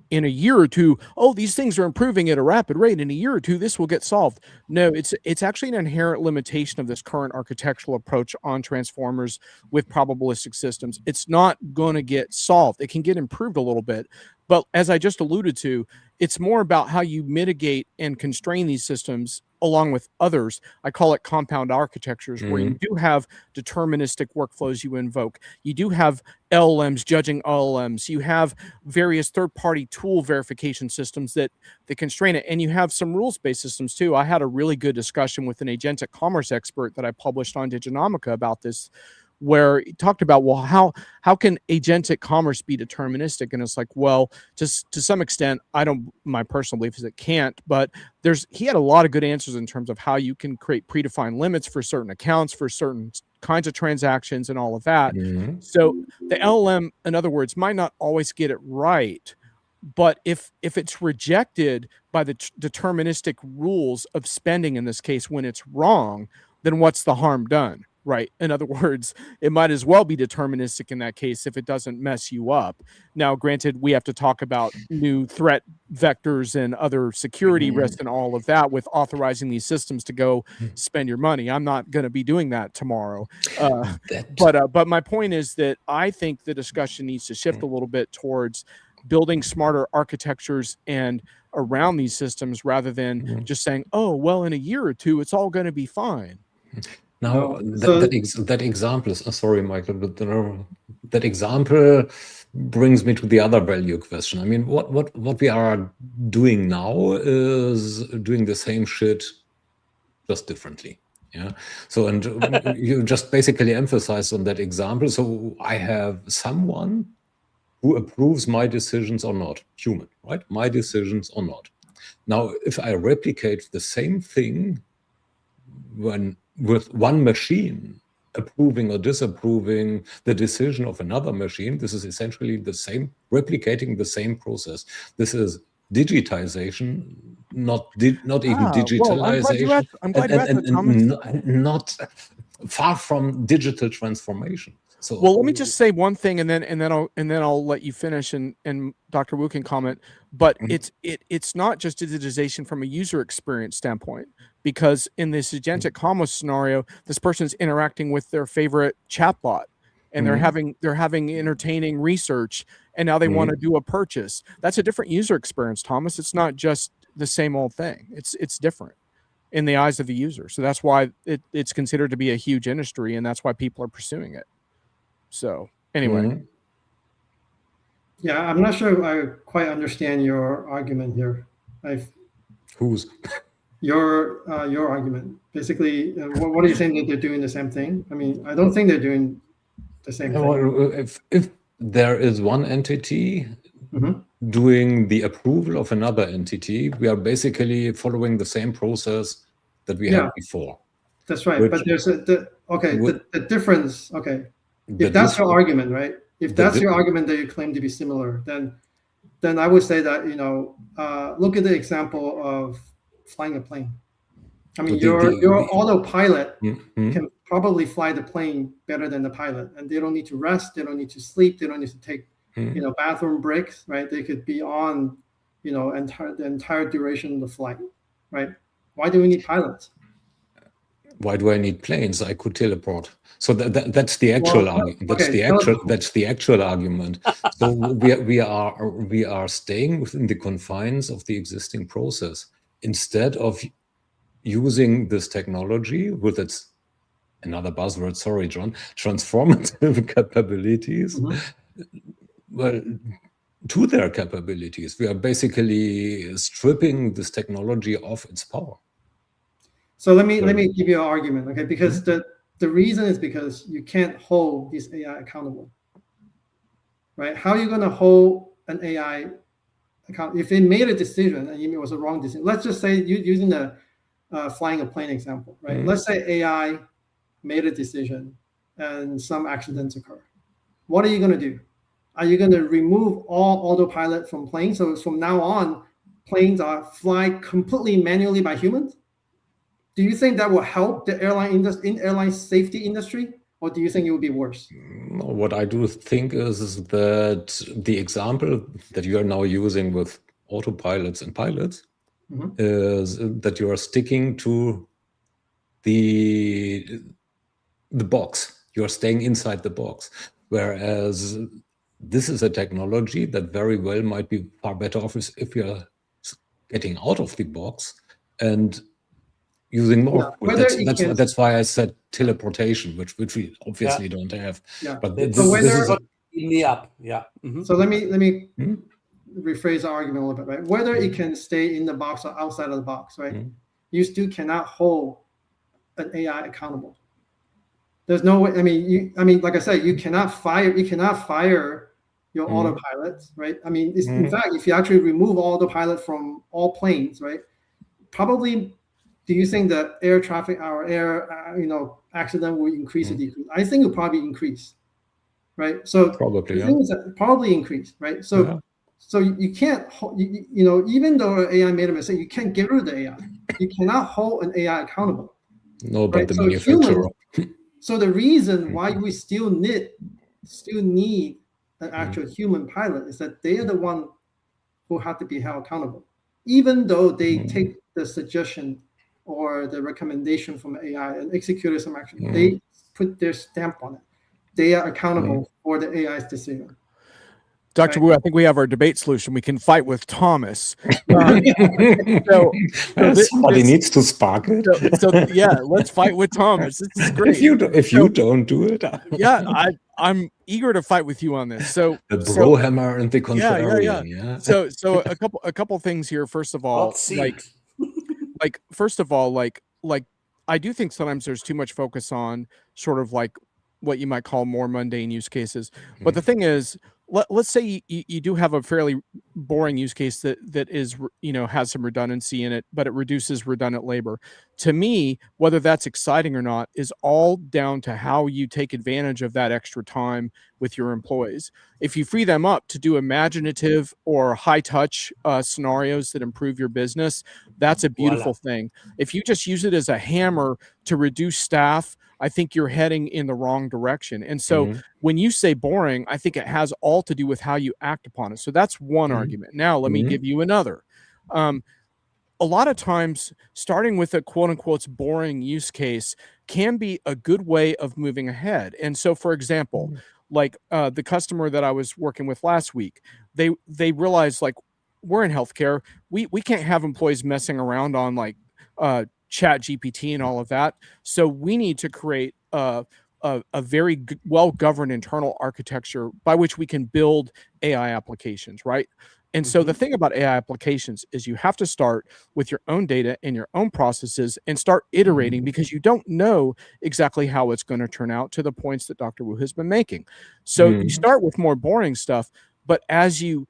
in a year or two, these things are improving at a rapid rate. In a year or two, this will get solved. No, it's actually an inherent limitation of this current architectural approach on transformers with probabilistic systems. It's not going to get solved. It can get improved a little bit. But as I just alluded to, it's more about how you mitigate and constrain these systems along with others. I call it compound architectures, where you do have deterministic workflows you invoke. You do have LLMs judging LLMs. You have various third-party tool verification systems that constrain it. And you have some rules-based systems too. I had a really good discussion with an agentic commerce expert that I published on Diginomica about this, where he talked about, well, how can agentic commerce be deterministic? And it's like, well, just to some extent, my personal belief is it can't, but he had a lot of good answers in terms of how you can create predefined limits for certain accounts, for certain kinds of transactions and all of that. So the LLM, in other words, might not always get it right, but if it's rejected by the deterministic rules of spending in this case when it's wrong, then what's the harm done? right? In other words, it might as well be deterministic in that case if it doesn't mess you up. Now, granted, we have to talk about new threat vectors and other security risks and all of that with authorizing these systems to go spend your money. I'm not going to be doing that tomorrow. But my point is that I think the discussion needs to shift a little bit towards building smarter architectures and around these systems rather than just saying, oh, well, in a year or two, it's all going to be fine.
Now, that example is, sorry, Michael, but that example brings me to the other value question. I mean, what we are doing now is doing the same shit, just differently. Yeah. So, and you just basically emphasized on that example. So I have someone who approves my decisions or not, human, right? My decisions or not. Now, if I replicate the same thing with one machine approving or disapproving the decision of another machine, this is essentially the same, replicating the same process. This is digitization, not even digitalization.
Well, I'm glad you asked that, Thomas.
Not far from digital transformation. So,
well, let me just say one thing, and then I'll let you finish, and Dr. Wu can comment. But it's not just digitization from a user experience standpoint, because in this agentic commerce scenario, this person's interacting with their favorite chatbot, and they're having entertaining research, and now they want to do a purchase. That's a different user experience, Thomas. It's not just the same old thing. It's different in the eyes of the user. So that's why it's considered to be a huge industry, and that's why people are pursuing it. So anyway.
Yeah, I'm not sure I quite understand your argument here.
Whose?
Your argument. Basically, what are you saying, that they're doing the same thing? I mean, I don't think they're doing the same thing.
Well, if there is one entity doing the approval of another entity, we are basically following the same process that we had before.
That's right. But there's the difference. Okay. If that's your argument, right? If that's your argument that you claim to be similar, then I would say that, look at the example of flying a plane. I mean, your autopilot can probably fly the plane better than the pilot, and they don't need to rest, they don't need to sleep, they don't need to take bathroom breaks, right? They could be on the entire duration of the flight, right? Why do we need pilots?
Why do I need planes? I could teleport. So that's the actual argument. That's the actual argument. So we are staying within the confines of the existing process instead of using this technology with its, another buzzword, sorry, John, transformative capabilities. Well, to their capabilities, we are basically stripping this technology of its power.
So let me give you an argument, okay? Because the reason is because you can't hold this AI accountable, right? How are you going to hold an AI account if it made a decision and it was a wrong decision? Let's just say, using the flying a plane example, right? Let's say AI made a decision and some accidents occur. What are you going to do? Are you going to remove all autopilot from planes? So from now on, planes are fly completely manually by humans? Do you think that will help the airline safety industry, or do you think it will be worse?
What I do think is that the example that you are now using with autopilots and pilots is that you are sticking to the box. You are staying inside the box, whereas this is a technology that very well might be far better off if you are getting out of the box and using more. That's why I said teleportation, which we obviously don't have. But this is
in the up.
So let me rephrase the argument a little bit, right? Whether it can stay in the box or outside of the box, right? You still cannot hold an AI accountable. There's no way. I mean, like I said, you cannot fire your autopilots, right? I mean, in fact, if you actually remove autopilot from all planes, right? Probably. Do you think that air traffic, our air, accident will increase or decrease? I think it will probably increase, right? So
probably,
probably increase, right? So you can't, even though AI made a mistake, you can't get rid of the AI. You cannot hold an AI accountable.
No, but the manufacturer.
So the reason why we still need an actual human pilot is that they are the one who have to be held accountable, even though they take the suggestion or the recommendation from AI and execute some action. They put their stamp on it. They are accountable for the AI's decision.
Dr. Wu, I think we have our debate solution. We can fight with Thomas.
Somebody needs to spark it.
So yeah, let's fight with Thomas. This is great.
If you don't do it,
yeah, I'm eager to fight with you on this. So
the bro hammer and the contrarian. Yeah.
So a couple things here. First of all, first of all, I do think sometimes there's too much focus on sort of like what you might call more mundane use cases. But the thing is, let's say you do have a fairly boring use case that is, has some redundancy in it, but it reduces redundant labor. To me, whether that's exciting or not is all down to how you take advantage of that extra time with your employees. If you free them up to do imaginative or high touch scenarios that improve your business, that's a beautiful thing. If you just use it as a hammer to reduce staff, I think you're heading in the wrong direction. And so when you say boring, I think it has all to do with how you act upon it. So that's one argument. Now, let me give you another. A lot of times, starting with a quote unquote boring use case can be a good way of moving ahead. And so, for example, like the customer that I was working with last week, they realized, like, we're in healthcare. We can't have employees messing around on like Chat GPT and all of that. So we need to create a very well-governed internal architecture by which we can build AI applications, right? And so the thing about AI applications is you have to start with your own data and your own processes and start iterating, because you don't know exactly how it's going to turn out, to the points that Dr. Wu has been making. So you start with more boring stuff, but as you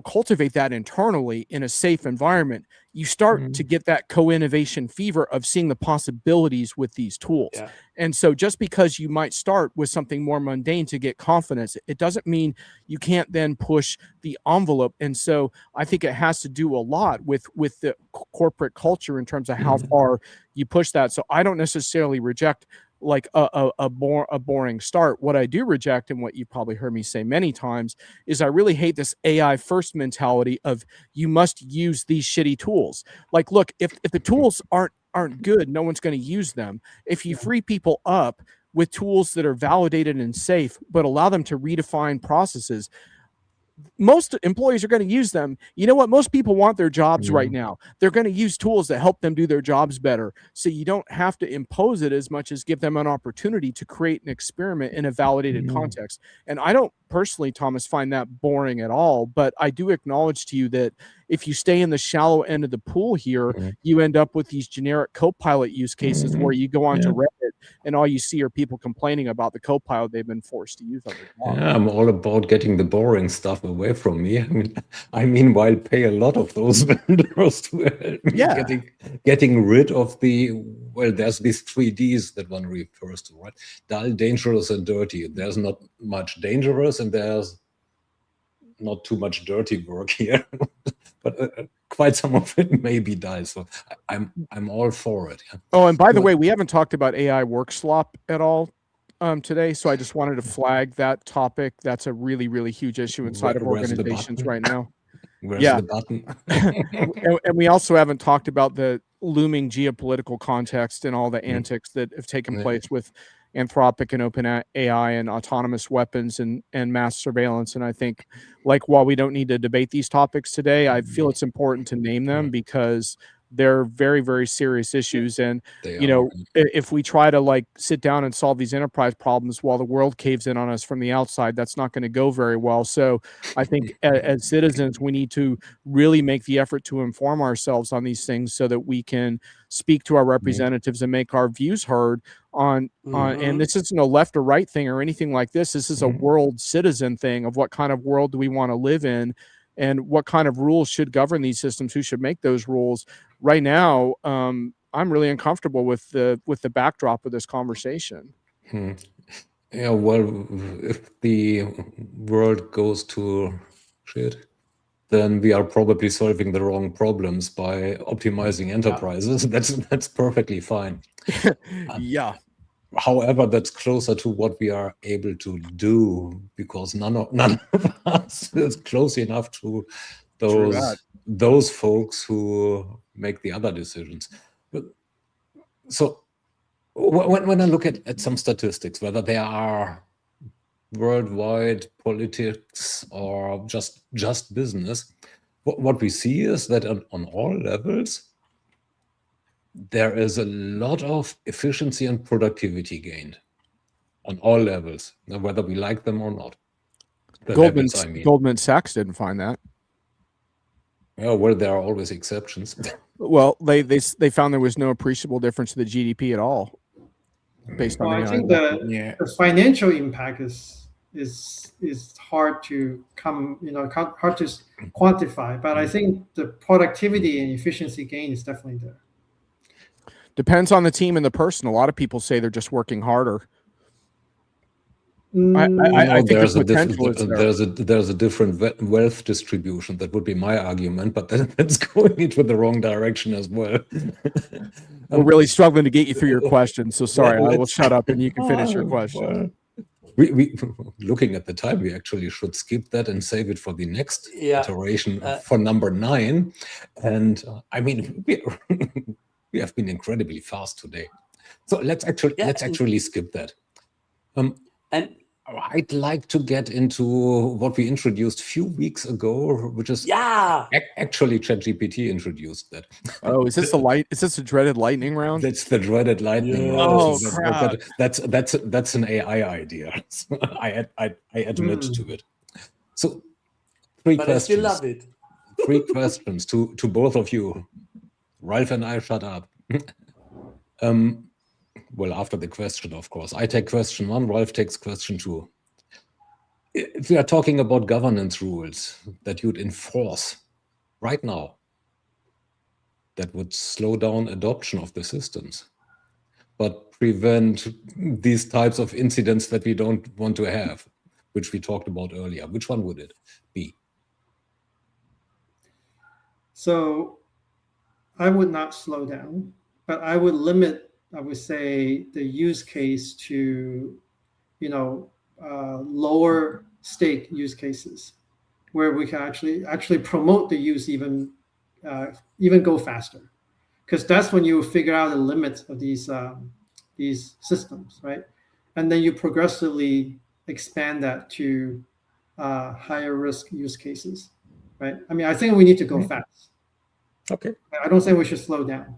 cultivate that internally in a safe environment, you start to get that co-innovation fever of seeing the possibilities with these tools. Yeah. And so just because you might start with something more mundane to get confidence, it doesn't mean you can't then push the envelope. And so I think it has to do a lot with the corporate culture in terms of how far you push that. So I don't necessarily reject like a boring start. What I do reject, and what you probably heard me say many times, is I really hate this AI first mentality of you must use these shitty tools. Like, look, if the tools aren't good, no one's going to use them. If you free people up with tools that are validated and safe, but allow them to redefine processes, most employees are going to use them. You know what? Most people want their jobs right now. They're going to use tools that help them do their jobs better. So you don't have to impose it as much as give them an opportunity to create an experiment in a validated context. And I don't personally, Thomas, find that boring at all. But I do acknowledge to you that if you stay in the shallow end of the pool here, you end up with these generic Copilot use cases where you go onto Reddit and all you see are people complaining about the Copilot they've been forced to use on their job.
Yeah, I'm all about getting the boring stuff away from me. I meanwhile pay a lot of those vendors to help me getting rid of there's these 3Ds that one refers to, right? Dull, dangerous, and dirty. There's not much dangerous and there's not too much dirty work here, but quite some of it may be dull. So I'm all for it. Yeah.
Oh, and by the way, we haven't talked about AI work slop at all today, so I just wanted to flag that topic. That's a really, really huge issue inside of organizations right now.
Where's the button?
and we also haven't talked about the looming geopolitical context and all the antics that have taken place with Anthropic and OpenAI and autonomous weapons and mass surveillance. And I think, like, while we don't need to debate these topics today, I feel it's important to name them because they're very, very serious issues. And, if we try to like sit down and solve these enterprise problems while the world caves in on us from the outside, that's not going to go very well. So I think as citizens, we need to really make the effort to inform ourselves on these things so that we can speak to our representatives and make our views heard on and this isn't a left or right thing or anything like this. This is a world citizen thing of what kind of world do we want to live in and what kind of rules should govern these systems, who should make those rules. Right now, I'm really uncomfortable with the backdrop of this conversation.
Yeah, well, if the world goes to shit, then we are probably solving the wrong problems by optimizing enterprises. That's perfectly fine.
Yeah.
however, that's closer to what we are able to do, because none of us is close enough to those folks who make the other decisions. But, so when I look at some statistics, whether they are worldwide politics or just business, what we see is that on all levels, there is a lot of efficiency and productivity gained on all levels, whether we like them or not.
Goldman Sachs didn't find that.
Yeah, well, there are always exceptions.
Well, they found there was no appreciable difference to the GDP at all, based on
I
AI.
think the financial impact is hard to hard to quantify, but I think the productivity and efficiency gain is definitely there.
Depends on the team and the person. A lot of people say they're just working harder. I think
there's
there's
a different wealth distribution. That would be my argument, but that's going into the wrong direction as well.
We're really struggling to get you through your question, so sorry. I will shut up and you can finish your question.
We looking at the time, we actually should skip that and save it for the next iteration for number 9. And I mean, we have been incredibly fast today, so let's actually skip that. And I'd like to get into what we introduced a few weeks ago, which is actually ChatGPT introduced that.
Oh, is this the dreaded lightning round?
That's the dreaded lightning round.
Oh, crap.
That's an AI idea. So I admit to it. So 3 questions. I still love it. 3 questions to both of you. Ralph and I, shut up. Well, after the question, of course. I take question 1, Ralph takes question 2. If we are talking about governance rules that you'd enforce right now, that would slow down adoption of the systems, but prevent these types of incidents that we don't want to have, which we talked about earlier, which one would it be?
So I would not slow down, but I would limit, I would say, the use case to, lower stake use cases, where we can actually promote the use even go faster, because that's when you figure out the limits of these systems, right? And then you progressively expand that to higher risk use cases, right? I mean, I think we need to go fast.
Okay.
I don't think we should slow down,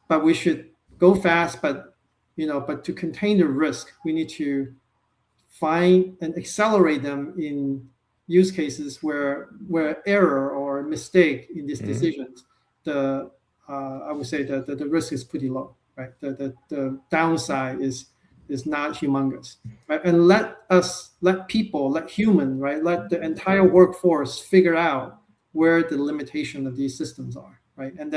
but we should go fast. But to contain the risk, we need to find and accelerate them in use cases where error or mistake in these decisions, I would say that the risk is pretty low, right? The downside is not humongous, right? And let human, right? Let the entire workforce figure out where the limitation of these systems are, right? And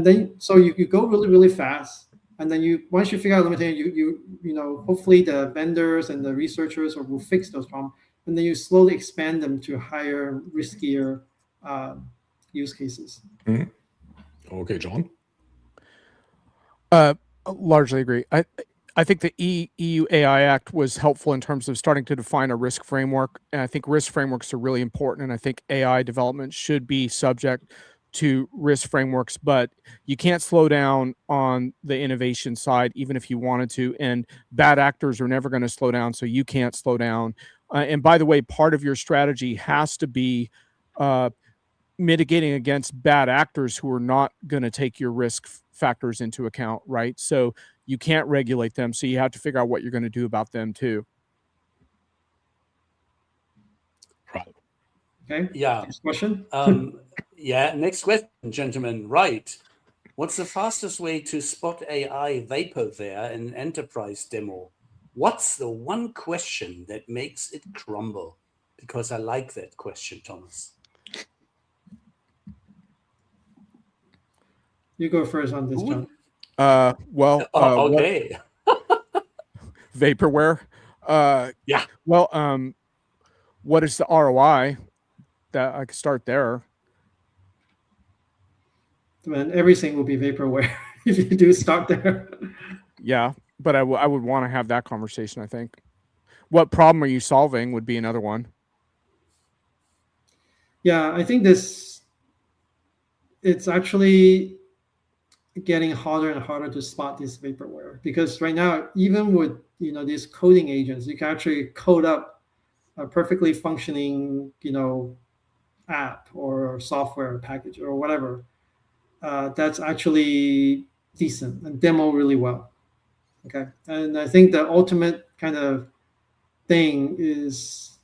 then so you go really, really fast. And then once you figure out the limitation, you hopefully the vendors and the researchers will fix those problems. And then you slowly expand them to higher, riskier use cases.
Okay, John.
Largely agree. I think the EU AI Act was helpful in terms of starting to define a risk framework. And I think risk frameworks are really important. And I think AI development should be subject to risk frameworks, but you can't slow down on the innovation side, even if you wanted to. And bad actors are never going to slow down, so you can't slow down. And by the way, part of your strategy has to be mitigating against bad actors who are not going to take your risk factors into account, right? So you can't regulate them, so you have to figure out what you're going to do about them too.
Right.
Okay.
Yeah.
Next question.
Next question, gentlemen. Right. What's the fastest way to spot AI vaporware in an enterprise demo? What's the one question that makes it crumble? Because I like that question, Thomas.
You go first on this, John.
Okay.
Vaporware.
Yeah.
Well, what is the ROI? That I could start there.
Then everything will be vaporware if you do start there.
Yeah. but I would want to have that conversation. I think. What problem are you solving would be another one.
Yeah, I think it's actually getting harder and harder to spot this vaporware, because right now, even with these coding agents, you can actually code up a perfectly functioning app or software package or whatever that's actually decent and demo really well. Okay, and I think the ultimate kind of thing is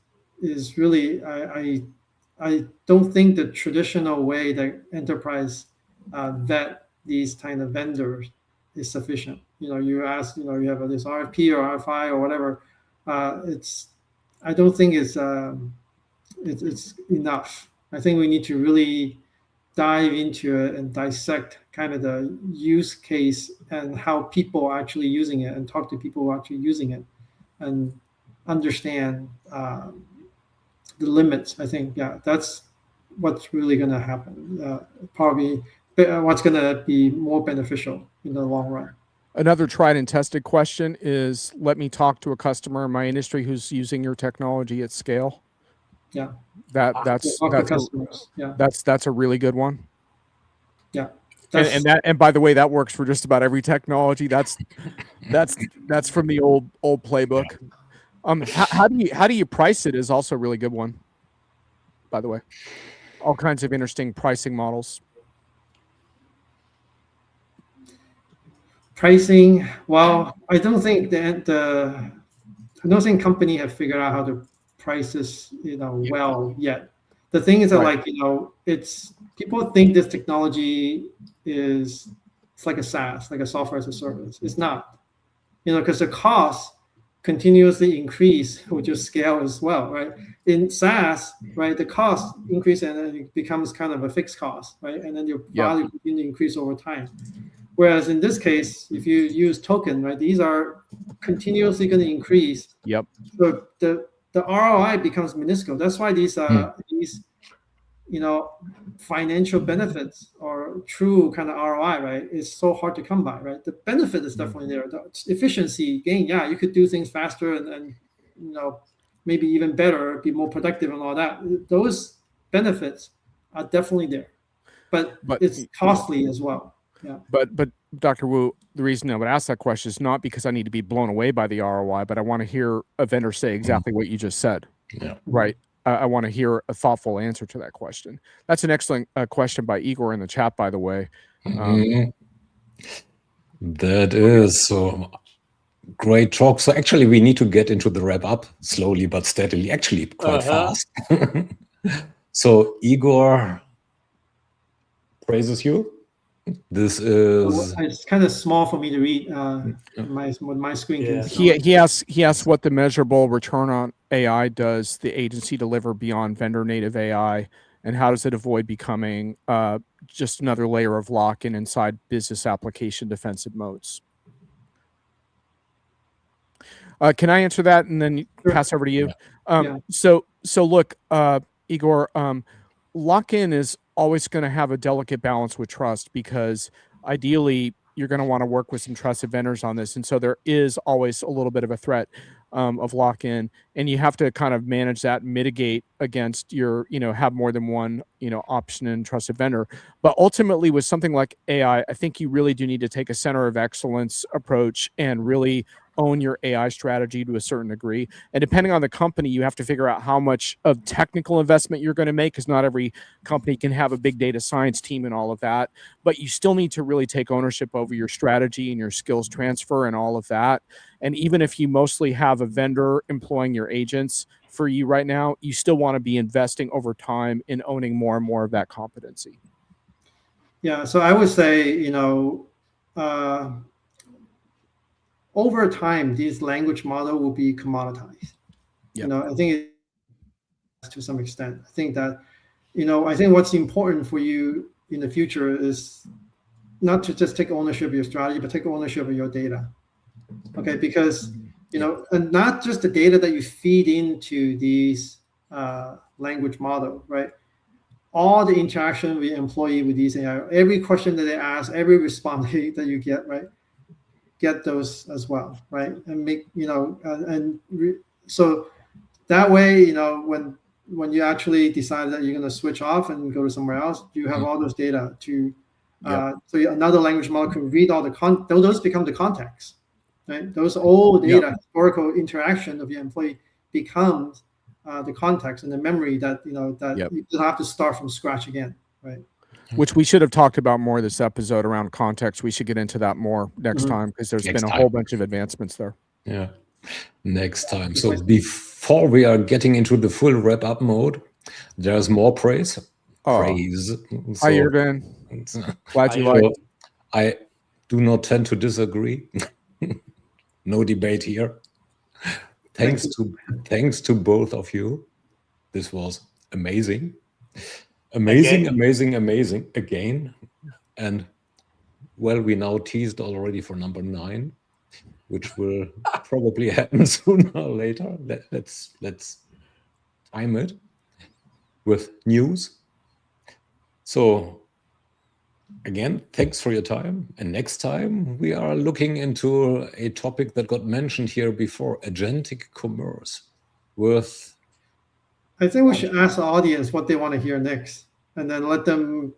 really I don't think the traditional way that enterprise vet these kind of vendors is sufficient. You ask, you have this RFP or RFI or whatever. I don't think it's enough. I think we need to really dive into it and dissect kind of the use case and how people are actually using it, and talk to people who are actually using it, and understand the limits. I think, yeah, that's what's really going to happen. Probably what's going to be more beneficial in the long run.
Another tried and tested question is, let me talk to a customer in my industry who's using your technology at scale.
Yeah.
That's
customers. Yeah.
That's a really good one.
Yeah.
And by the way, that works for just about every technology. That's from the old playbook. How do you price it is also a really good one, by the way. All kinds of interesting pricing models.
Pricing, well, I don't think company have figured out how to price this, well yet. The thing is that,
Right.
it's people think this technology it's like a SaaS, like a software as a service. It's not, because the costs continuously increase with your scale as well, right? In SaaS, right, the cost increase and then it becomes kind of a fixed cost, right? And then your value continue to increase over time. Whereas in this case, if you use token, right, these are continuously going to increase.
Yep.
So the ROI becomes minuscule. That's why these financial benefits or true kind of ROI, right, is so hard to come by, right? The benefit is definitely there. The efficiency gain, yeah, you could do things faster and maybe even better, be more productive and all that. Those benefits are definitely there, but it's costly as well. Yeah.
But Dr. Wu, the reason I would ask that question is not because I need to be blown away by the ROI, but I want to hear a vendor say exactly what you just said.
Yeah.
Right. I want to hear a thoughtful answer to that question. That's an excellent question by Igor in the chat, by the way.
That is so great talk. So actually, we need to get into the wrap up slowly but steadily. Actually, quite fast. So Igor praises you. This is.
It's kind of small for me to read. My screen.
Yeah. He asks what the measurable return on AI does the agency deliver beyond vendor native AI, and how does it avoid becoming just another layer of lock-in inside business application defensive modes? Can I answer that and then pass over to you? So look, Igor, lock-in is always going to have a delicate balance with trust, because ideally you're going to want to work with some trusted vendors on this. And so there is always a little bit of a threat of lock-in, and you have to kind of manage that and mitigate against your, have more than one, option and trusted vendor. But ultimately with something like AI, I think you really do need to take a center of excellence approach and really own your AI strategy to a certain degree. And depending on the company, you have to figure out how much of technical investment you're going to make, because not every company can have a big data science team and all of that. But you still need to really take ownership over your strategy and your skills transfer and all of that. And even if you mostly have a vendor employing your agents for you right now, you still want to be investing over time in owning more and more of that competency.
Yeah, so I would say, over time, this language model will be commoditized.
Yep.
I think to some extent. I think that, I think what's important for you in the future is not to just take ownership of your strategy, but take ownership of your data. Okay, because and not just the data that you feed into these language model, right? All the interaction with employee with these AI, every question that they ask, every response that you get, right? get those as well, right? And make, so that way, when you actually decide that you're going to switch off and go to somewhere else, you have all those data to, so another language model can read all the those become the context, right? Those old data, historical interaction of your employee becomes the context and the memory that, you don't have to start from scratch again, right?
Which we should have talked about more this episode around context. We should get into that more next time, because there's been a whole bunch of advancements there.
Yeah, next time. So before we are getting into the full wrap-up mode, there's more praise. Praise.
Hi, Irvin. Glad you like.
I do not tend to disagree. No debate here. Thanks to both of you. This was amazing. Amazing again. And well, we now teased already for number 9, which will probably happen sooner or later. Let's time it with news. So again, thanks for your time. And next time we are looking into a topic that got mentioned here before, agentic commerce.
I think we should ask the audience what they want to hear next, and then let them,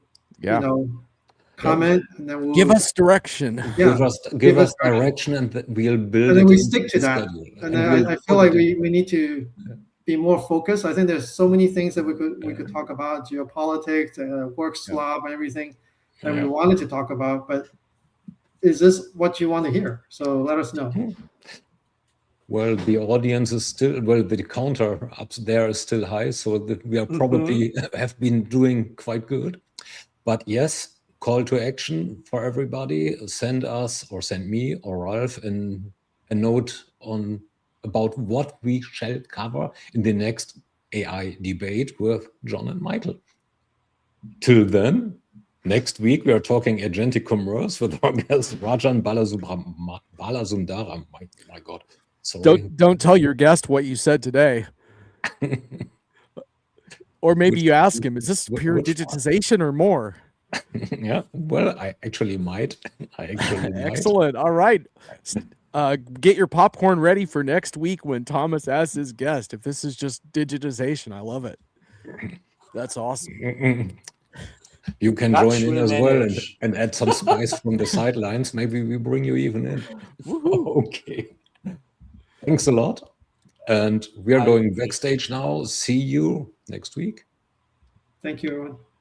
comment, and then we'll
give us direction.
Yeah,
give us direction, and we'll build.
And then we stick to that. And then I feel like we need to be more focused. I think there's so many things that we could talk about, geopolitics, work swap, and everything that we wanted to talk about. But is this what you want to hear? So let us know.
Well, the audience is still, the counter up there is still high, so we are probably have been doing quite good. But yes, call to action for everybody. Send us, or send me or Ralph a note about what we shall cover in the next AI debate with John and Michael. Till then, next week we are talking agentic commerce with our guest Rajan Balasundaram. My God. Sorry.
Don't tell your guest what you said today. Or maybe you ask him, is this pure digitization or more?
Yeah, well, I actually might.
Excellent. All right. Get your popcorn ready for next week when Thomas asks his guest if this is just digitization. I love it. That's awesome.
You can join in as well and add some spice from the sidelines. Maybe we bring you even in. Okay. Thanks a lot. And we are going backstage now. See you next week.
Thank you, everyone.